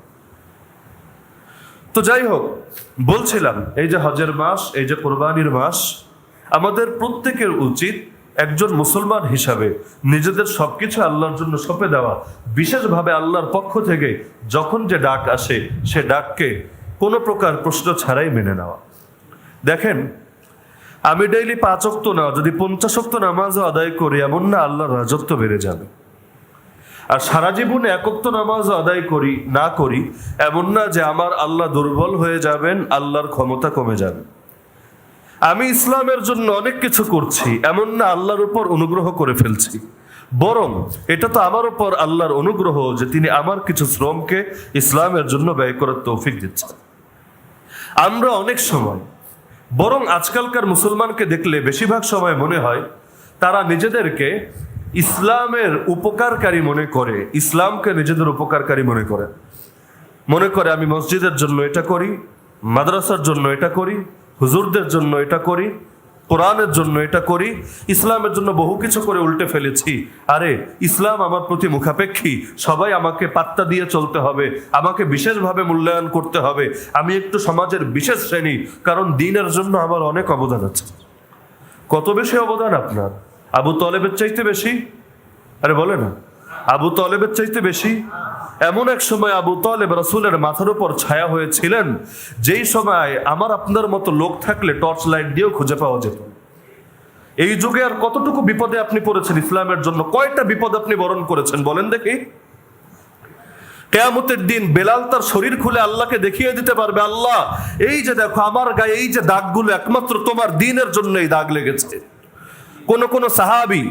তো যাই হোক, বলছিলাম এই যে হজের মাস, এই যে কোরবানির মাস, আমাদের প্রত্যেকের উচিত একজন মুসলমান হিসাবে নিজেদের সবকিছু আল্লাহর জন্য সঁপে দেওয়া। বিশেষভাবে আল্লাহর পক্ষ থেকে যখন যে ডাক আসে, সে ডাককে কোনো প্রকার প্রশ্ন ছাড়াই মেনে নেওয়া। দেখেন, আমি ডেইলি 5 ওয়াক্ত না, যদি 50 ওয়াক্ত নামাজও আদায় করি, এমন না আল্লাহর রাজত্ব বেড়ে যাবে। আর সারা জীবনে 1 ওয়াক্ত নামাজও আদায় করি না করি, এমন না যে আমার আল্লাহ দুর্বল হয়ে যাবেন, আল্লাহর ক্ষমতা কমে যাবে। আমি ইসলামের জন্য অনেক কিছু করছি, এমন না আল্লাহর উপর অনুগ্রহ করে ফেলছি। বরং এটা তো আমার উপর আল্লাহর অনুগ্রহ যে তিনি আমার কিছু শ্রমকে ইসলামের জন্য ব্যয় করার তৌফিক দিচ্ছেন। আমরা অনেক সময়, বরং আজকালকার মুসলমানকে দেখলে বেশিরভাগ সময় মনে হয় তারা নিজেদেরকে ইসলামের উপকারকারী মনে করে, ইসলামকে নিজেদের উপকারকারী মনে করে আমি মসজিদের জন্য এটা করি, মাদ্রাসার জন্য এটা করি, হুজুরদের জন্য এটা করি, কোরআনের জন্য এটা করি, ইসলামের জন্য বহু কিছু করে উল্টে ফেলেছি। আরে ইসলাম আমার প্রতি মুখাপেক্ষী, সবাই আমাকে পাত্তা দিয়ে চলতে হবে, আমাকে বিশেষভাবে মূল্যায়ন করতে হবে, আমি একটু সমাজের বিশেষ শ্রেণী, কারণ দ্বীনের জন্য আমার অনেক অবদান আছে। কত বেশি অবদান আপনার? আবু তালেবের চাইতে বেশি? আরে বলে না, আবু তালেবের চাইতে বেশি। এমন এক সময় আবু তালেব রাসূলের মাথার উপর ছায়া হয়েছিলেন, যেই সময় আমার আপনার মতো লোক থাকলে টর্চ লাইট দিয়েও খুঁজে পাওয়া যেত। এই যুগে আর কতটুকু বিপদে আপনি পড়েছেন ইসলামের জন্য? কয়টা বিপদ আপনি বরণ করেছেন বলেন দেখি? কিয়ামতের দিন বেলাল তার শরীর খুলে আল্লাহকে দেখিয়ে দিতে পারবে, আল্লাহ এই যে দেখো আমার গায়ে এই যে দাগগুলো, একমাত্র তোমার দ্বীনের জন্য এই দাগ লেগেছে। কোন সাহাবী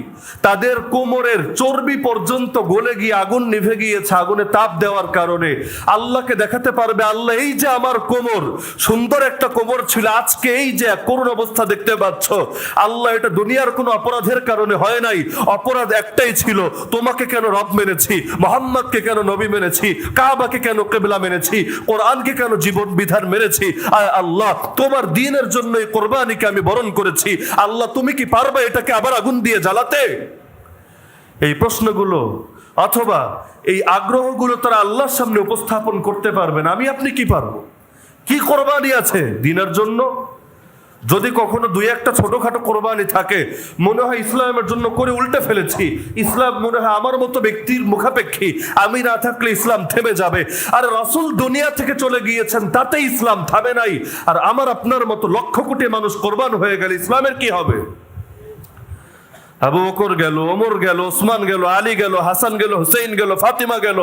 তাদের কোমরের চর্বি পর্যন্ত গলে গিয়ে আগুন নিভে গিয়েছে, আগুনে তাপ দেওয়ার কারণে আল্লাহকে দেখাতে পারবে, আল্লাহ এই যে আমার কোমর, সুন্দর একটা কোমর ছিল, আজকে এই যে করুণ অবস্থা দেখতে পাচ্ছ, আল্লাহ এটা দুনিয়ার কোনো অপরাধের কারণে হয় নাই, অপরাধ একটাই ছিল, তোমাকে কেন রব মেনেছি, মোহাম্মদকে কেন নবী মেনেছি, কাবাকে কেন কিবলা মেনেছি, কোরআনকে কেন জীবন বিধান মেনেছি। আল্লাহ তোমার দ্বীনের জন্য এই কোরবানিকে আমি বরণ করেছি, আল্লাহ তুমি কি পারবে এটাকে আবার আগুন দিয়ে জ্বালাতে? এই প্রশ্নগুলো অথবা এই আগ্রহগুলো তারা আল্লাহর সামনে উপস্থাপন করতে পারবেন। আমি আপনি কি পারবো? কি কোরবানি আছে দ্বীনের জন্য? যদি কখনো দুই একটা ছোটখাটো কোরবানি থাকে, মনে হয় ইসলামের জন্য করে উল্টে ফেলেছি, ইসলাম মনে হয় আমার মতো ব্যক্তির মুখাপেক্ষী, আমি না থাকলে ইসলাম থেমে যাবে। আর রাসূল দুনিয়া থেকে চলে গিয়েছেন, তাতে ইসলাম থামে নাই। আর আমার আপনার মতো লক্ষ কোটি মানুষ কোরবান হয়ে গেলে ইসলামের কি হবে? আবু বকর গেল, ওমর গেল, ওসমান গেল, আলী গেল, হাসান গেল, হুসেইন গেল, ফাতিমা গেল,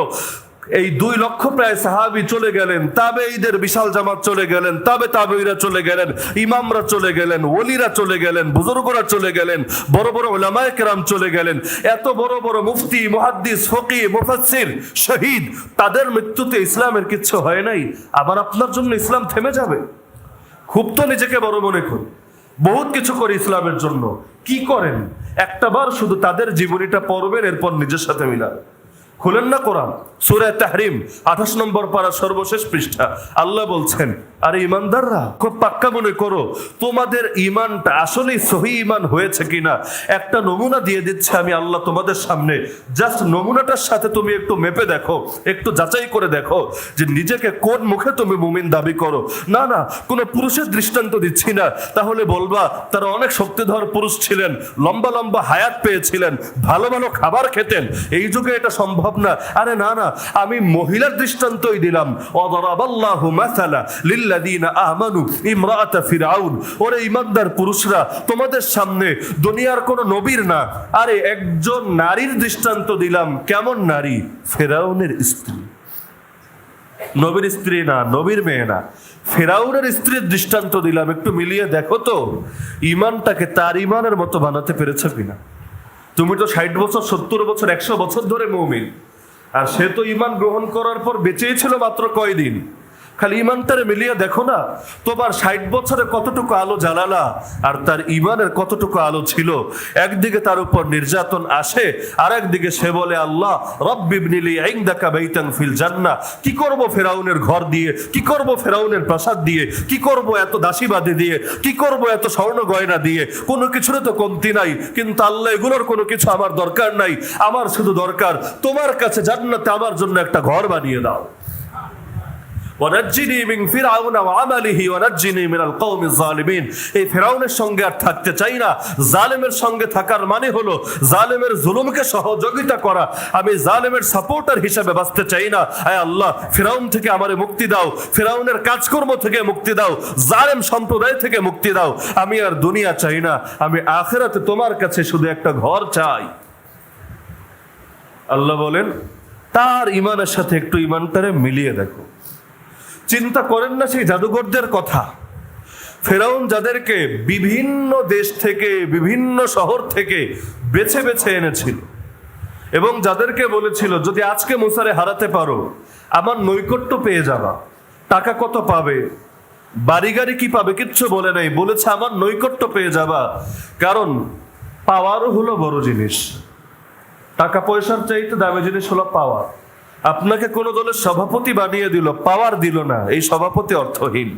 এই 2 লক্ষ প্রায় সাহাবী চলে গেলেন, তাবেঈদের বিশাল জামাত চলে গেলেন, তাবেঈরা চলে গেলেন, ইমামরা চলে গেলেন, ওলিরা চলে গেলেন, বুজুর্গরা চলে গেলেন, বড় বড় উলামায়ে কেরাম চলে গেলেন, এত বড় বড় মুফতি, মুহাদ্দিস, ফকিহ, মুফাসসির, শহীদ, তাদের মৃত্যুতে ইসলামের কিচ্ছু হয় নাই। আবার আপনার জন্য ইসলাম থেমে যাবে? খুব তো নিজেকে বড় মনে করি, বহুত কিছু করে ইসলামের জন্য। কি করেন? একটাবার শুধু তাদের জীবনীটা পড়বেন, এরপর নিজের সাথে মিলাবেন। খুলেন না কোরআন, সূরা তাহরিম 28 নম্বর পারা সর্বশেষ পৃষ্ঠা। আল্লাহ বলছেন, আরে ইমানদাররা, খুব পাক্কা মনে করো তোমাদের ইমানটা আসলে সহি ইমান হয়েছে কিনা। একটা নমুনা দিয়ে দিচ্ছে আমি আল্লাহ তোমাদের সামনে, জাস্ট নমুনাটার সাথে তুমি একটু মেপে দেখো, একটু যাচাই করে দেখো যে নিজেকে কোন মুখে তুমি মুমিন দাবি করো। না না, কোনো পুরুষের দৃষ্টান্ত দিচ্ছি না, তাহলে বলবা তারা অনেক শক্তিধর পুরুষ ছিলেন, লম্বা লম্বা হায়াত পেয়েছিলেন, ভালো ভালো খাবার খেতেন, এই যুগে এটা সম্ভব না। আরে না না, আমি মহিলার দৃষ্টান্তই দিলাম। ওয়াদারাবাল্লাহু মাসালা লিল্লাযিনা আমানু ইমরাআতা ফিরআউন। ওরে ঈমানদার পুরুষরা, তোমাদের সামনে দুনিয়ার কোন নবীর না, আরে একজন নারীর দৃষ্টান্ত দিলাম। কেমন নারী? ফিরআউনের স্ত্রী। নবীর স্ত্রী না, নবীর মেয়ে না, ফিরআউনের স্ত্রীর দৃষ্টান্ত দিলাম। একটু মিলিয়ে দেখো তো ঈমানটাকে তার ঈমানের মতো বানাতে পেরেছ কিনা। তুমি তো 60 বছর, 70 বছর, 100 বছর ধরে মুমিন, আর সে তো ঈমান গ্রহণ করার পর বেঁচেই ছিল মাত্র কয়দিন। খালি ঈমানটারে মিলিয়ে দেখো না, তোমার 60 বছরে কতটুকু আলো জ্বালালা, আর তার ঈমানের কতটুকু আলো ছিল। একদিকে তার উপর নির্যাতন আসে, আর একদিকে সে বলে, আল্লাহ রব্বিবনিলি ইনদাকা বাইতান ফিল জান্নাহ। কি করব ফেরাউনের ঘর দিয়ে, কি করব ফেরাউনের প্রাসাদ দিয়ে, কি করব এত দাসীবাদী দিয়ে, কি করব এত স্বর্ণ গয়না দিয়ে, কোনো কিছুর তো কমতি নাই। কিন্তু আল্লাহ, এগুলোর কোনো কিছু আমার দরকার নাই, আমার শুধু দরকার তোমার কাছে জান্নাতে আমার জন্য একটা ঘর বানিয়ে দাও। ওয়ানাজ্জিনি মিন ফিরআউনা ওয়া আমালিহি ওয়ানাজ্জিনি মিনাল কওমিজ জালিমিন। এই ফিরআউনের সঙ্গে আর থাকতে চাই না। জালেমের সঙ্গে থাকার মানে হলো জালেমের জুলুমকে সহযোগিতা করা। আমি জালেমের সাপোর্টার হিসেবে বাঁচতে চাই না। আয় আল্লাহ, ফিরআউন থেকে আমারে মুক্তি দাও, ফিরআউনের কাজকর্ম থেকে মুক্তি দাও, জালেম সম্প্রদায় থেকে মুক্তি দাও। আমি আর দুনিয়া চাই না, আমি আখিরাতে তোমার কাছে শুধু একটা ঘর চাই। আল্লাহ বলেন, তার ঈমানের সাথে একটু ঈমানটারে মিলিয়ে দেখো। চিন্তা করেন না সেই জাদুঘরদের কথা। ফেরাউন যাদেরকে বিভিন্ন দেশ থেকে, বিভিন্ন শহর থেকে বেছে বেছে এনেছিল, এবং যাদেরকে বলেছিল যদি আজকে মুসারে হারাতে পারো আমার নৈকট্য পেয়ে যাবা। টাকা কত পাবে, বাড়ি গাড়ি কি পাবে কিচ্ছু বলে নাই, বলেছে আমার নৈকট্য পেয়ে যাবা। কারণ পাওয়ারও হলো বড় জিনিস। টাকা পয়সার চাইতে দামি জিনিস হলো পাওয়ার। আপনাকে কোন দলের সভাপতি বানিয়ে দিল, পাওয়ার দিল না, এই সভাপতি অর্থহীন।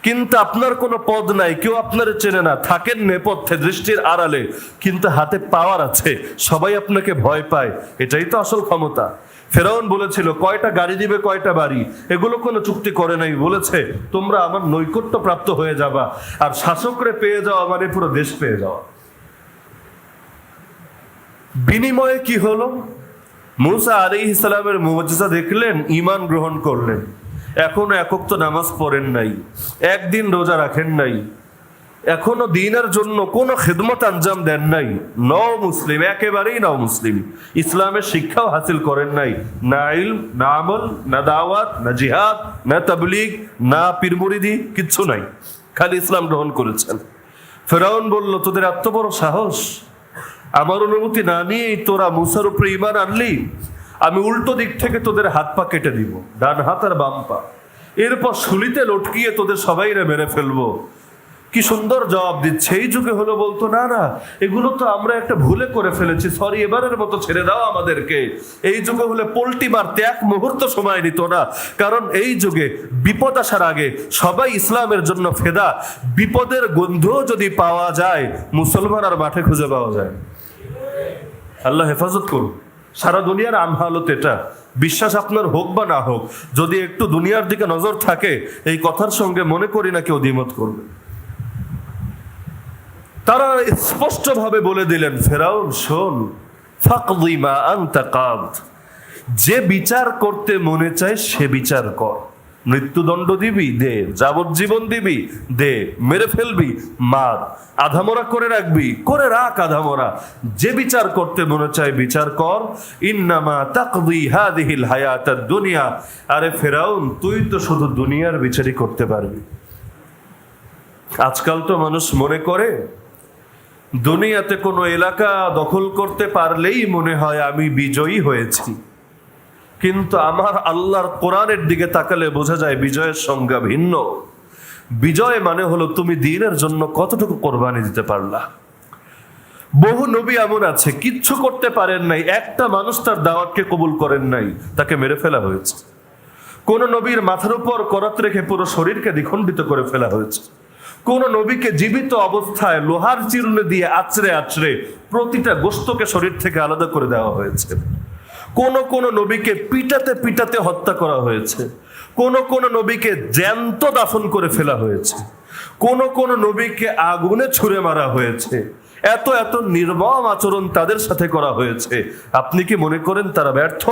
কিন্তু আপনার কোনো পদ নাই, কেউ আপনার চেনে না, থাকেন নেপথ্যে দৃষ্টির আড়ালে, কিন্তু হাতে পাওয়ার আছে, সবাই আপনাকে ভয় পায়, এটাই তো আসল ক্ষমতা। ফেরাউন বলেছিল কয়টা গাড়ি দিবে, কয়টা বাড়ি, এগুলো কোনো চুক্তি করে নাই। বলেছে তোমরা আমার নৈকট্য প্রাপ্ত হয়ে যাবা, আর শাসকরে পেয়ে যাওয়া মানে পুরো দেশ পেয়ে যাওয়া। বিনিময়ে কি হলো? মুসা আলাইহিস সালামের মুজিজা দেখলেন, ঈমান গ্রহণ করলেন, এখনো একক তো নামাজ পড়েন নাই, একদিন রোজা রাখেন নাই, এখনো দিনের জন্য কোনো খিদমত আঞ্জাম দেন নাই, নও মুসলিম, একেবারেই নও মুসলিম, ইসলামের শিক্ষাও হাসিল করেন নাই, না ইলম, না আমল, না দাওয়াত, না জিহাদ, না তাবলীগ, না পীর মুরিদি, কিচ্ছু নাই, খালি ইসলাম গ্রহণ করেছেন। ফেরাউন বলল, তোদের এত বড় সাহস, আমার অনুমতি না নিয়েই তোরা মুসার উপরে ঈমান আনলি, আমি উল্টো দিক থেকে তোদের হাত পা কেটে দিব, ডান হাত আর বাম পা, এরপর শুলিতে লটকিয়ে তোদের সবাইরে মেরে ফেলবো। কি সুন্দর জবাব দিচ্ছে। এই যুগে হলো বলতো, না না, এগুলো তো আমরা একটা ভুলে করে ফেলেছি, সরি, এবারের মতো ছেড়ে দাও আমাদেরকে। এই যুগে হলে পোল্টি মারতে এক মুহূর্ত সময় নিত না, কারণ এই যুগে বিপদ আসার আগে সবাই ইসলামের জন্য ফেদা। বিপদের গন্ধ যদি পাওয়া যায়, মুসলমান আর মাঠে খুঁজে পাওয়া যায়। আল্লাহ হেফাজত করুন। সারা দুনিয়ার আম হালত এটা, বিশ্বাস আপনার হোক বা না হোক, যদি একটু দুনিয়ার দিকে নজর থাকে, এই কথার সঙ্গে মনে করি না কেউ দ্বিমত করবে। তারা স্পষ্টভাবে বলে দিলেন, ফেরাউন শোন, ফাকদি মা আনতা কাদ, যে বিচার করতে মনে চায় সে বিচার কর। মৃত্যুদণ্ড দিবি দে, যাবজ্জীবন দিবি দে, মেরে ফেলবি মার, আধামরা করে রাখবি করে রাখ আধামরা, যে বিচার করতে মনে চায় বিচার কর। ইন্নামা তাকদি হাদিহিল হায়াতাদ দুনিয়া, আরে ফেরাউন তুই তো শুধু দুনিয়ার বিচারই করতে পারবি। আজকাল তো মানুষ মনে করে দুনিয়াতে কোনো এলাকা দখল করতে পারলেই মনে হয় আমি বিজয়ী হয়েছি, কিন্তু আমার আল্লাহর কোরআনের দিকে তাকালে বোঝা যায় বিজয়ের সংজ্ঞা ভিন্ন। বিজয় মানে হলো তুমি দ্বীনের জন্য কতটুকু কোরবানি দিতে পারলা। বহু নবী এমন আছে কিচ্ছু করতে পারেন নাই, একটা মানুষ তার দাওয়াতকে কবুল করেন নাই, তাকে মেরে ফেলা হয়েছে। কোন নবীর মাথার উপর করাত রেখে পুরো শরীরকে দ্বিখণ্ডিত করে ফেলা হয়েছে। কোন নবীকে জীবিত অবস্থায় লোহার চিরুনি দিয়ে আঁচড়ে আঁচড়ে প্রতিটা গোস্তকে শরীর থেকে আলাদা করে দেওয়া হয়েছে। কোন নবীকে পিটাতে পিটাতে হত্যা করা হয়েছে। কোন নবীকে জ্যান্ত দাফন করে ফেলা হয়েছে। কোন নবীকে আগুনে ছুঁড়ে মারা হয়েছে। এত এত নির্মম আচরণ তাদের সাথে করা হয়েছে। আপনি কি মনে করেন তারা ব্যর্থ?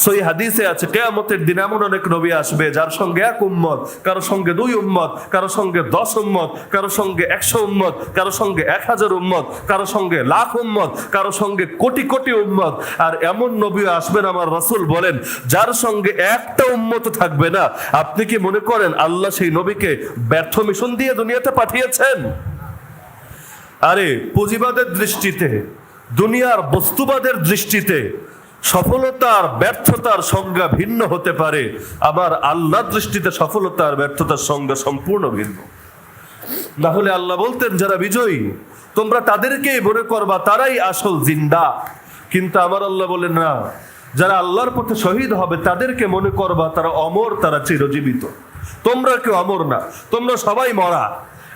সই হাদিসে আছে কিয়ামতের দিন এমন অনেক নবী আসবে যার সঙ্গে এক উম্মত, কারো সঙ্গে 2 উম্মত, কারো সঙ্গে 10 উম্মত, কারো সঙ্গে 100 উম্মত, কারো সঙ্গে 1000 উম্মত, কারো সঙ্গে লাখ উম্মত, কারো সঙ্গে কোটি কোটি উম্মত। আর এমন নবী আসবেন আমার রাসূল বলেন যার সঙ্গে একটা উম্মত থাকবে না। আপনি কি মনে করেন আল্লাহ সেই নবীকে ব্যর্থ মিশন দিয়ে দুনিয়াতে পাঠিয়েছেন? আরে পুঁজিবাদের দৃষ্টিতে, দুনিয়ার বস্তুবাদের দৃষ্টিতে সফলতার ব্যর্থতার সংজ্ঞা ভিন্ন হতে পারে, আবার আল্লাহর দৃষ্টিতে সফলতার ব্যর্থতার সংজ্ঞা সম্পূর্ণ ভিন্ন। না হলে আল্লাহ বলতেন যারা বিজয়ী তোমরা তাদেরকেই মনে করবা, তারাই আসল জিন্দা। কিন্তু আমার আল্লাহ বলেন না, যারা আল্লাহর পথে শহীদ হবে তাদেরকে মনে করবা তারা অমর, তারা চিরজীবিত। তোমরা কেউ অমর না, তোমরা সবাই মরা।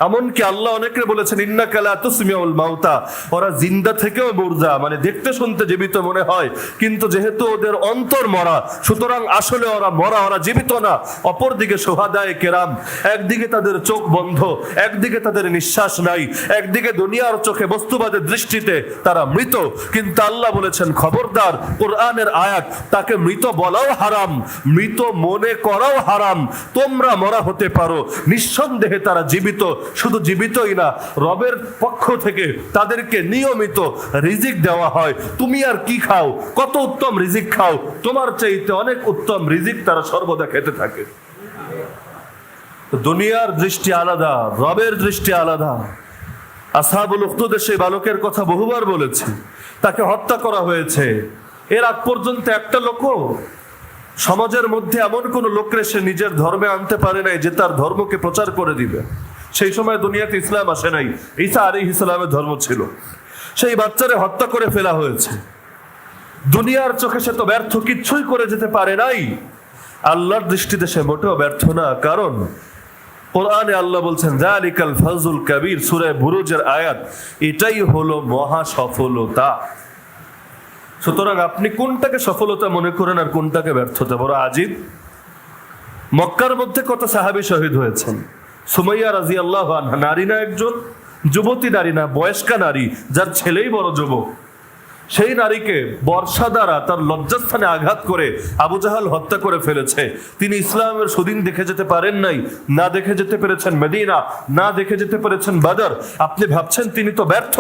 এমনকি আল্লাহ অনেকে বলেছেন ইন্নাকা লা তুসমিউল মাউতা, ওরা জিন্দা থেকেও মুর্দা, মানে দেখতে শুনতে জীবিত মনে হয়, কিন্তু যেহেতু ওদের অন্তর মরা সুতরাং আসলে ওরা মরা, ওরা জীবিত না। অপরদিকে শুহাদায়ে কেরাম, একদিকে তাদের চোখ বন্ধ, একদিকে তাদের নিঃশ্বাস নাই, একদিকে দুনিয়ার চোখে বস্তুবাদের দৃষ্টিতে তারা মৃত। কিন্তু আল্লাহ বলেছেন খবরদার, কোরআনের আয়াত, তাকে মৃত বলাও হারাম, মৃত মনে করাও হারাম। তোমরা মরা হতে পারো, নিঃসন্দেহে তারা জীবিত। শুধু জীবিতই না, রবের পক্ষ থেকে তাদেরকে নিয়মিত রিজিক দেওয়া হয়। তুমি আর কি খাও, কত উত্তম রিজিক খাও, তোমার চাইতে অনেক উত্তম রিজিক তারা সর্বদা খেতে থাকে। দুনিয়ার দৃষ্টি আলাদা, রবের দৃষ্টি আলাদা। আসহাবুল উখদুদের সেই বালকের কথা বহুবার বলেছি, তাকে হত্যা করা হয়েছে। এর আগ পর্যন্ত একটা লোকও সমাজের মধ্যে এমন কোন লোকরে সে নিজের ধর্মে আনতে পারে নাই যে তার ধর্মকে প্রচার করে দিবে। সেই সময় দুনিয়াতে ইসলাম আসে নাই, ঈসা আলাইহিস সালামের ধর্ম ছিল। সেই বাচ্চারে হত্যা করে ফেলা হয়েছে। দুনিয়ার চোখে সে তো ব্যর্থ, কিচ্ছুই করে যেতে পারে নাই। আল্লাহর দৃষ্টিতে সে মোটেও ব্যর্থ না, কারণ কোরআনে আল্লাহ বলছেন যালিকাল ফাজুল কাবীর, সূরা বুরুজের আয়াত, এটাই হলো মহা সফলতা। সুতরাং আপনি কোনটাকে সফলতা মনে করেন আর কোনটাকে ব্যর্থতা? বড় আজীব। মক্কার মধ্যে কত সাহাবী শহীদ হয়েছেন। সুমাইয়া রাদিয়াল্লাহু আনহা নারী না, একজন যুবতী নারী না, বয়স্কা নারী, যার ছেলেই বড় যুবক। সেই নারীকে বর্ষা দ্বারা তার লজ্জাস্থানে আঘাত করে আবু জাহাল হত্যা করে ফেলেছে। তিনি ইসলামের সুদিন দেখে যেতে পারেন নাই, না দেখে যেতে পেরেছেন মদিনা, না দেখে যেতে পেরেছেন বদর। আপনি ভাবছেন তিনি তো ব্যর্থ?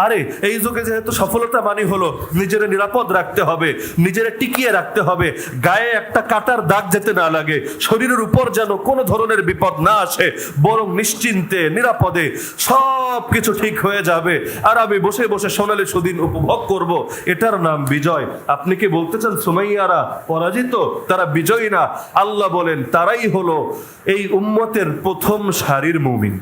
আরে এই যুগে যেহেতু সফলতা মানি হলো নিজের নিরাপদ রাখতে হবে, নিজের টিকিয়ে রাখতে হবে, গায়ে একটা কাটার দাগ যেতে না লাগে, শরীরের উপর যেন কোনো ধরনের বিপদ না আসে, বরং নিশ্চিন্তে নিরাপদে সব কিছু ঠিক হয়ে যাবে, আর আমি বসে বসে সোনালী সুদিন উপভোগ করব, এটার নাম বিজয়। আপনি কি বলতে চান সুমাইয়ারা পরাজিত, তারা বিজয়ী না? আল্লাহ বলেন তারাই হলো এই উম্মতের প্রথম সারির মুমিন।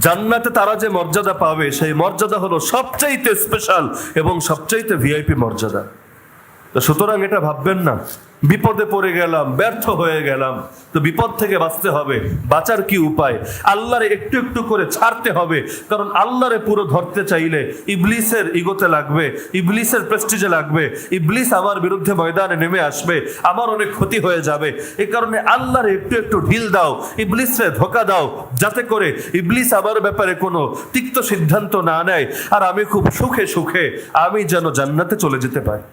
জান্নাতে তারা যে মর্যাদা পাবে সেই মর্যাদা হলো সবচাইতে স্পেশাল এবং সবচাইতে ভিআইপি মর্যাদা। তো সুতরাং এটা ভাববেন না বিপদে পড়ে গেলাম, ব্যর্থ হয়ে গেলাম, তো বিপদ থেকে বাঁচতে হবে। বাঁচার কি উপায়? আল্লাহরে একটু একটু করে ছাড়তে হবে। কারণ আল্লাহরে পুরো ধরতে চাইলে ইবলিসের ইগোতে লাগবে, ইবলিসের প্রেস্টিজে লাগবে, ইবলিস আমার বিরুদ্ধে ময়দানে নেমে আসবে, আমার অনেক ক্ষতি হয়ে যাবে। এই কারণে আল্লাহরে একটু একটু ঢিল দাও, ইবলিসে ধোকা দাও, যাতে করে ইবলিস আমার ব্যাপারে কোনো তিক্ত সিদ্ধান্ত না নেয়, আর আমি খুব সুখে সুখে আমি যেন জান্নাতে চলে যেতে পারি।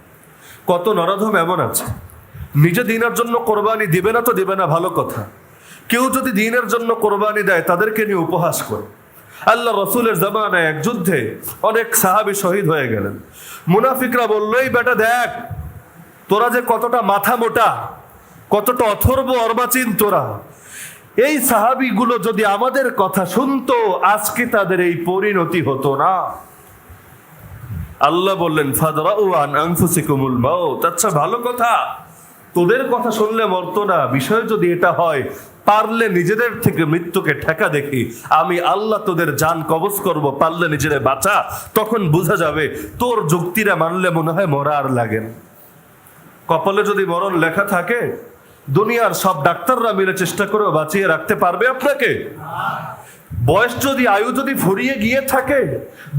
কত নরাধম এমন আছে, নিজে দিনের জন্য কোরবানি দিবে না তো দিবে না, ভালো কথা। কেউ যদি দিনের জন্য কোরবানি দেয় তাদেরকে নিয়ে উপহাস করে। আল্লাহ রসুলের জামানায় এক যুদ্ধে অনেক সাহাবী শহীদ হয়ে গেলেন। মুনাফিকরা বললো, এই বেটা দেখ, তোরা যে কতটা মাথা মোটা, কতটা অথর্ব অর্বাচীন তোরা। এই সাহাবীগুলো যদি আমাদের কথা শুনতো, আজকে তাদের এই পরিণতি হতো না। আল্লাহ বললেন, ফাদরাউ আন আনফুসিকুমুল মাউত। আচ্ছা, ভালো কথা, তোদের কথা শুনলে মরতো না। বিষয় যদি এটা হয়, পারলে নিজেদের থেকে মৃত্যুকে ঠেকা দেখি, আমি আল্লাহ তোদের জান কবজ করব, পারলে নিজেরে বাঁচা। তখন বোঝা যাবে তোর যুক্তিরা মানলে মনে হয় মরা আর লাগেন। কপালে যদি মরণ লেখা থাকে, দুনিয়ার সব ডাক্তাররা মিলে চেষ্টা করে বাঁচিয়ে রাখতে পারবে আপনাকে? বয়স যদি, আয়ু যদি ফুরিয়ে গিয়ে থাকে,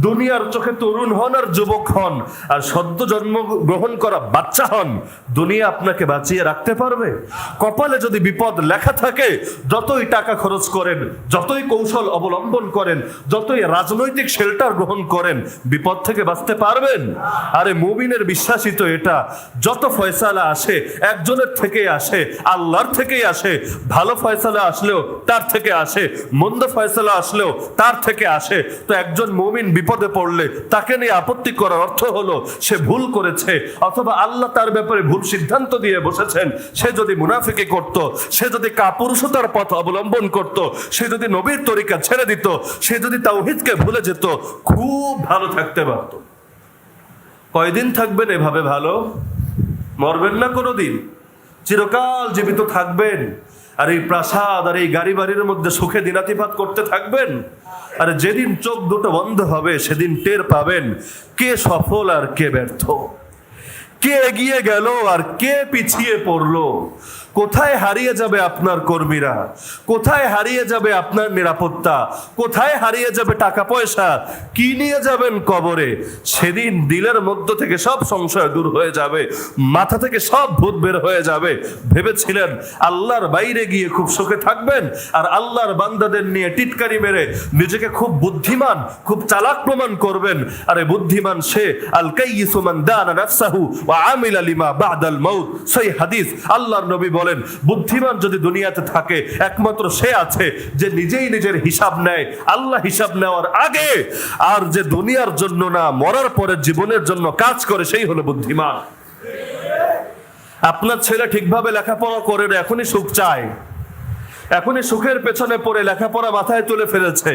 দুনিয়ার চোখে তরুণ হন আর যুবক হন আর সদ্য জন্ম গ্রহণ করা বাচ্চা হন, দুনিয়া আপনাকে বাঁচিয়ে রাখতে পারবে? কপালে যদি বিপদ লেখা থাকে, যতই টাকা খরচ করেন, যতই কৌশল অবলম্বন করেন, যতই রাজনৈতিক শেল্টার গ্রহণ করেন, বিপদ থেকে বাঁচতে পারবেন? আরে মুমিনের বিশ্বাসই তো এটা। যত ফয়সালা আসে একজনের থেকেই আসে, আল্লাহর থেকেই আসে। ভালো ফয়সালা আসলেও তার থেকে আসে, মন্দ ফয়সালা আসলেও তার থেকে আসে। তো একজন মুমিন বিপদে পড়লে তাকে নিয়ে আপত্তি করার অর্থ হলো সে ভুল করেছে, অথবা আল্লাহ তার ব্যাপারে ভুল সিদ্ধান্ত দিয়ে বসেছেন। সে যদি মুনাফিকি করত, সে যদি কাপুরুষতার পথ অবলম্বন করত, সে যদি নবীর তরিকা ছেড়ে দিত, সে যদি তাওহীদকে ভুলে যেত, খুব ভালো থাকতে পারত। কয়দিন থাকবেন এভাবে ভালো? মরবেন না কোনোদিন, চিরকাল জীবিত থাকবেন। আর এই প্রাসাদ আর এই গাড়ি বাড়ির মধ্যে সুখে দিনাতিপাত করতে থাকবেন। আর যেদিন চোখ দুটো বন্ধ হবে, সেদিন টের পাবেন কে সফল আর কে ব্যর্থ, কে এগিয়ে গেল আর কে পিছিয়ে পড়লো। কোথায় হারিয়ে যাবে আপনার কর্মীরা, কোথায় হারিয়ে যাবে আপনার নিরাপত্তা, কোথায় হারিয়ে যাবে টাকা পয়সা, কি নিয়ে যাবেন কবরে। সেদিন দিলের মধ্য থেকে সব সংশয় দূর হয়ে যাবে, মাথা থেকে সব ভূত বের হয়ে যাবে। ভেবেছিলেন আল্লাহর বাইরে গিয়ে খুব সুখে থাকবেন, আর আল্লাহর বান্দাদের নিয়ে টিটকারি মেরে নিজেকে খুব বুদ্ধিমান, খুব চালাক প্রমাণ করবেন। আরে বুদ্ধিমান সে, আল কাইয়িসু মান দানা নাফসাহু ওয়া আমিলা লিমা বাদাল মাউত। সেই হাদিস, আল্লাহর নবী বলেন, বুদ্ধিমান যদি দুনিয়াতে থাকে একমাত্র সে আছে যে নিজেই নিজের হিসাব নেয় আল্লাহ হিসাব নেওয়ার আগে, আর যে দুনিয়ার জন্য না, মরার পরে জীবনের জন্য কাজ করে, সেই হলো বুদ্ধিমান। আপনার ছেলে ঠিকভাবে লেখাপড়া করে না, এখনই সুখ চায়, এখনই সুখের পেছনে পড়ে লেখাপড়া মাথায় তুলে ফেলেছে,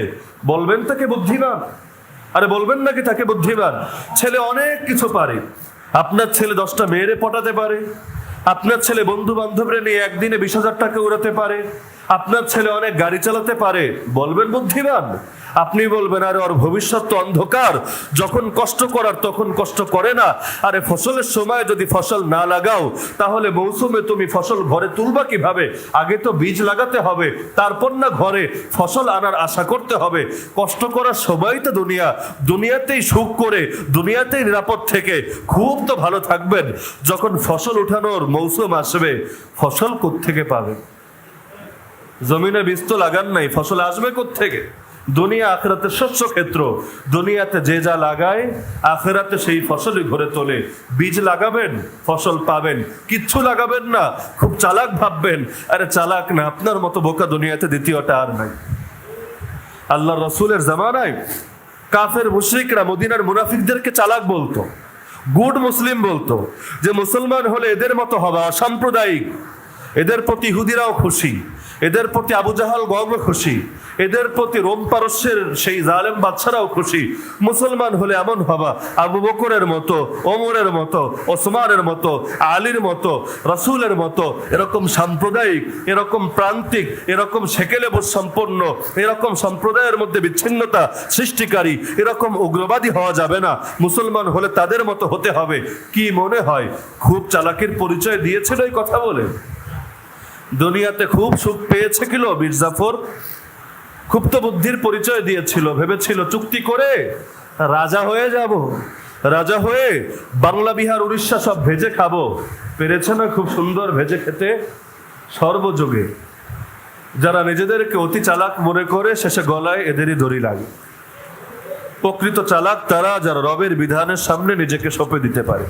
বলবেন তাকে বুদ্ধিমান? আরে বলবেন নাকি তাকে বুদ্ধিমান? ছেলে অনেক কিছু পারে। আপনার ছেলে 10টা মেয়েরে পটাতে পারে, আপনার ছেলে বন্ধু বান্ধবরা নিয়ে একদিনে 20,000 টাকা উড়াতে পারে, আপনার ছেলে অনেক গাড়ি চালাতে পারে, বলবেন বুদ্ধিমান? আপনি বলবেন আরে ওর ভবিষ্যৎ তো অন্ধকার, যখন কষ্ট করার তখন কষ্ট করে না। আরে ফসলের সময় যদি ফসল না লাগাও, তাহলে মৌসুমে তুমি ফসল ঘরে তুলবা কিভাবে? আগে তো বীজ লাগাতে হবে, তারপর না ঘরে ফসল আনার আশা করতে হবে। কষ্ট করার সময় তো দুনিয়া, দুনিয়াতেই সুখ করে, দুনিয়াতেই নিরাপদ থেকে খুব তো ভালো থাকবেন। যখন ফসল উঠানোর মৌসুম আসবে, ফসল কোত্থেকে পাবে? জমিনে বীজ তো লাগান নাই, ফসল আসবে কোত্থেকে? দুনিয়া আখিরাতের শস্য ক্ষেত্র, দুনিয়াতে যে যা লাগায় আখিরাতে সেই ফসলই ঘরে তোলে। বীজ লাগাবেন, ফসল পাবেন, কিচ্ছু লাগাবেন না, খুব চালাক ভাববেন। আরে চালাক না, আপনার মতো বোকা দুনিয়াতে দ্বিতীয়টা আর নাই। আল্লাহ রসুলের জামানায় কাফের মুশরিকরা মদিনার মুনাফিকদেরকে চালাক বলতো, গুড মুসলিম বলতো, যে মুসলমান হলে এদের মতো হওয়া সাম্প্রদায়িক, এদের প্রতি ইহুদিরাও খুশি, এদের প্রতি আবু জাহাল গর্ব খুশি, এদের প্রতি রোম পারস্যের সেই জালেম বাদশারাও খুশি। মুসলমান হলে এমন হবা আবু বকরের মতো, ওমরের মতো, ওসমানের মতো, আলীর মতো, রাসূলের মতো এরকম সাম্প্রদায়িক, এরকম প্রান্তিক, এরকম সেকেলেবর সম্পন্ন, এরকম সম্প্রদায়ের মধ্যে বিচ্ছিন্নতা সৃষ্টিকারী, এরকম উগ্রবাদী হওয়া যাবে না। মুসলমান হলে তাদের মতো হতে হবে। কি মনে হয় খুব চালাকির পরিচয় দিয়েছিল এই কথা বলে? দুনিয়াতে খুব সুখ পেয়েছে কিলো মীর জাফর? খুব তো বুদ্ধির পরিচয় দিয়েছিল, ভেবেছিল চুক্তি করে রাজা হয়ে যাব, রাজা হয়ে বাংলা বিহার উড়িষ্যা সব ভেজে খাবো। পেরেছে না খুব সুন্দর ভেজে খেতে? সর্বযুগে যারা নিজেদেরকে অতি চালাক মনে করে শেষে গলায় এদেরই দড়ি লাগে। প্রকৃত চালাক তারা যারা রবের বিধানের সামনে নিজেকে সঁপে দিতে পারে।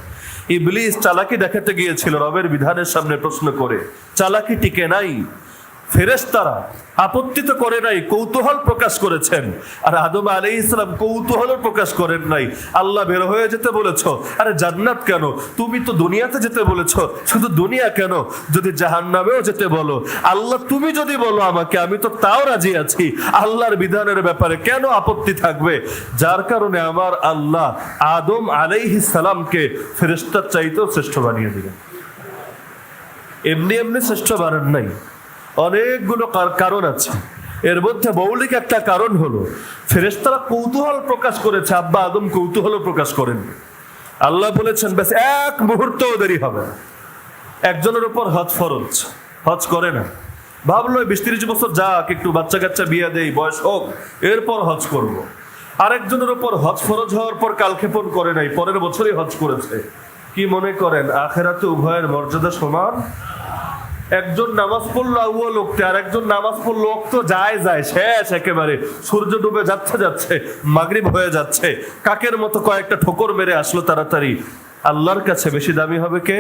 ইবলিস চালাকি দেখাতে গিয়েছিল রবের বিধানের সামনে প্রশ্ন করে, চালাকি টিকে নাই। ফেরেশতারা আপত্তি তো করে নাই, কৌতূহল প্রকাশ করেছেন। আর আদম আলাইহিস সালাম কৌতূহল প্রকাশ করেন নাই। আল্লাহ বের হয়ে যেতে বলেছো, আরে জান্নাত কেন? তুমি তো দুনিয়াতে যেতে বলেছো, শুধু দুনিয়া কেন? যদি জাহান্নামেও যেতে বলো, আল্লাহ তুমি যদি বলো আমাকে, আমি তো তাও রাজি আছি। আল্লাহর বিধানের ব্যাপারে কেন আপত্তি থাকবে? যার কারণে আমার আল্লাহ আদম আলাইহিস সালামকে ফেরেশতার চাইতেও শ্রেষ্ঠ বানিয়ে দিলেন। এমনি এমনি শ্রেষ্ঠ বানান নাই, অনেকগুলো কারণ আছে। এর মধ্যে মৌলিক একটা কারণ হলো ফেরেশতারা কৌতূহল প্রকাশ করেছে, আব্বা আদম কৌতূহল প্রকাশ করেন। আল্লাহ বলেছেন ব্যাস এক মুহূর্তও দেরি হবে না। একজনের উপর হজ ফরজ, হজ করে না, ভাবলো 20-30 বছর যাক, একটু বাচ্চা কাচ্চা বিয়ে দেই, বয়স হোক, এরপর হজ করব। আরেকজনের উপর হজ ফরজ হওয়ার পর কালক্ষেপণ করে নাই, পরের বছরই হজ করেছে। কি মনে করেন আখিরাতে উভয়ের মর্যাদা সমান? একজন নামাজ পড়লো আউয়াল ওয়াক্তে, আর একজন নামাজ পড়লো ওয়াক্ত যায় শেষ একেবারে, সূর্য ডুবে যাচ্ছে, মাগরিব হয়ে যাচ্ছে, কাকের মতো কয়েকটা ঠোকর মেরে আসলো তাড়াতাড়ি। আল্লাহর কাছে বেশি দামি হবে কে?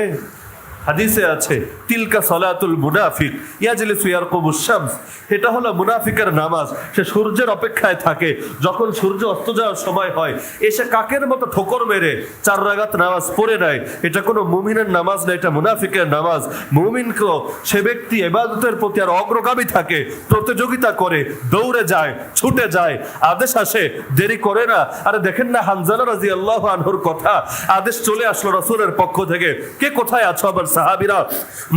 হাদিসে আছে তিলকা সালাতুল মুনাফিক ইয়াজলিসু ইয়ারকুবুশ শামস, এটা হলো মুনাফিকের নামাজ। সে সূর্যের অপেক্ষায় থাকে, যখন সূর্য অস্ত যাওয়ার সময় হয় এসে কাকের মতো ঠোকর মেরে 4 রাকাত নামাজ পড়ে নেয়। এটা কোনো মুমিনের নামাজ না, এটা মুনাফিকের নামাজ। মুমিনকে সে ব্যক্তি ইবাদতের প্রতি আর অগ্রগামী থাকে, প্রতিযোগিতা করে, দৌড়ে যায়, ছুটে যায়, আদেশ আসে দেরি করে না। আরে দেখেন না হানজালা রাদিয়াল্লাহু আনহুর কথা, আদেশ চলে আসলো রাসূলের পক্ষ থেকে, কে কোথায় আছো? আবার সাহাবীরা,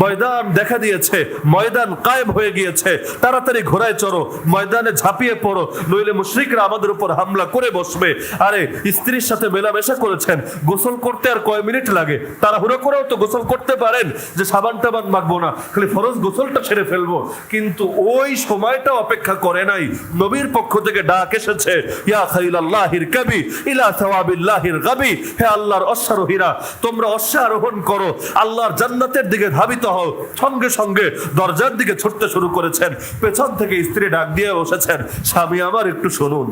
ময়দান দেখা দিয়েছে, ময়দান কায়েম হয়ে গিয়েছে, তাড়াতাড়ি ঘোড়ায় চড়ো, ময়দানে ঝাঁপিয়ে পড়ো, নইলে মুশরিকরা আমাদের উপর হামলা করে বসবে। আরে স্ত্রীর সাথে মেলামেশা করেছেন, গোসল করতে আর কয় মিনিট লাগে? তাড়াহুড়ো করেও তো গোসল করতে পারেন যে সাবান টাবান মাখবো না, খালি ফরজ গোসলটা ছেড়ে ফেলবো। কিন্তু ওই সময়টা অপেক্ষা করে নাই, নবীর পক্ষ থেকে ডাক এসেছে, ইয়া খাইলাল্লাহির কাবি ইলা সাওয়াবিল্লাহির গাবি, হে আল্লাহর অশ্বারোহীরা তোমরা অশ্বারোহণ করো, আল্লাহর জান্নাতের দিকে ধাবিত হও। সঙ্গে সঙ্গে দরজার দিকে ছুটতে শুরু করেছেন। পেছন থেকে স্ত্রী ডাক দিয়ে বসেছেন, স্বামী আমার একটু শুনুন।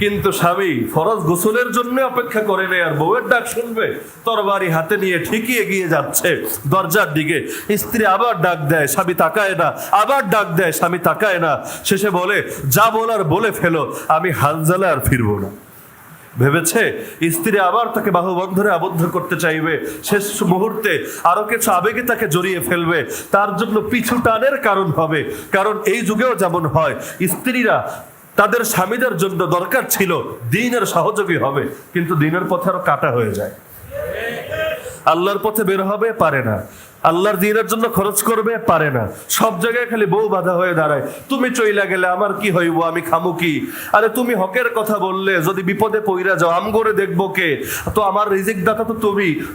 কিন্তু স্বামী ফরজ গোসলের জন্য অপেক্ষা করে নেই, আর বউয়ের ডাক শুনবে? তরবারি হাতে নিয়ে ঠিকই এগিয়ে যাচ্ছে দরজার দিকে। স্ত্রী আবার ডাক দেয়, স্বামী তাকায় না, আবার ডাক দেয়, স্বামী তাকায় না। শেষে বলে, যা বলার বলে ফেলো, আমি হানজালা আর ফিরবো না। ভেবেছে স্ত্রী আবার তাকে বাহুবন্ধনে আবদ্ধ করতে চাইবে, শেষ মুহূর্তে আরো কিছু আবেগে তাকে জড়িয়ে ফেলবে, তার জন্য পিছু টানের কারণ হবে। কারণ এই যুগেও যেমন হয়, স্ত্রীরা তাদের স্বামীদের জন্য দরকার ছিল দ্বীনের সহযোগী হবে, কিন্তু দ্বীনের পথে আরো কাটা হয়ে যায়। আল্লাহর পথে বের হবে, পারে না। আল্লাহর দ্বীনের জন্য খরচ করবে, পারে না। সব জায়গায় খালি বউ বাধা হয়ে দাঁড়ায়, তুমি চইলা গেলে আমার কি হইব, আমি খামু কি? আরে তুমি হকের কথা বললে যদি বিপদে পইরা যাও, আম করে দেখবো কে? তো আমার রিজিক দাতা তো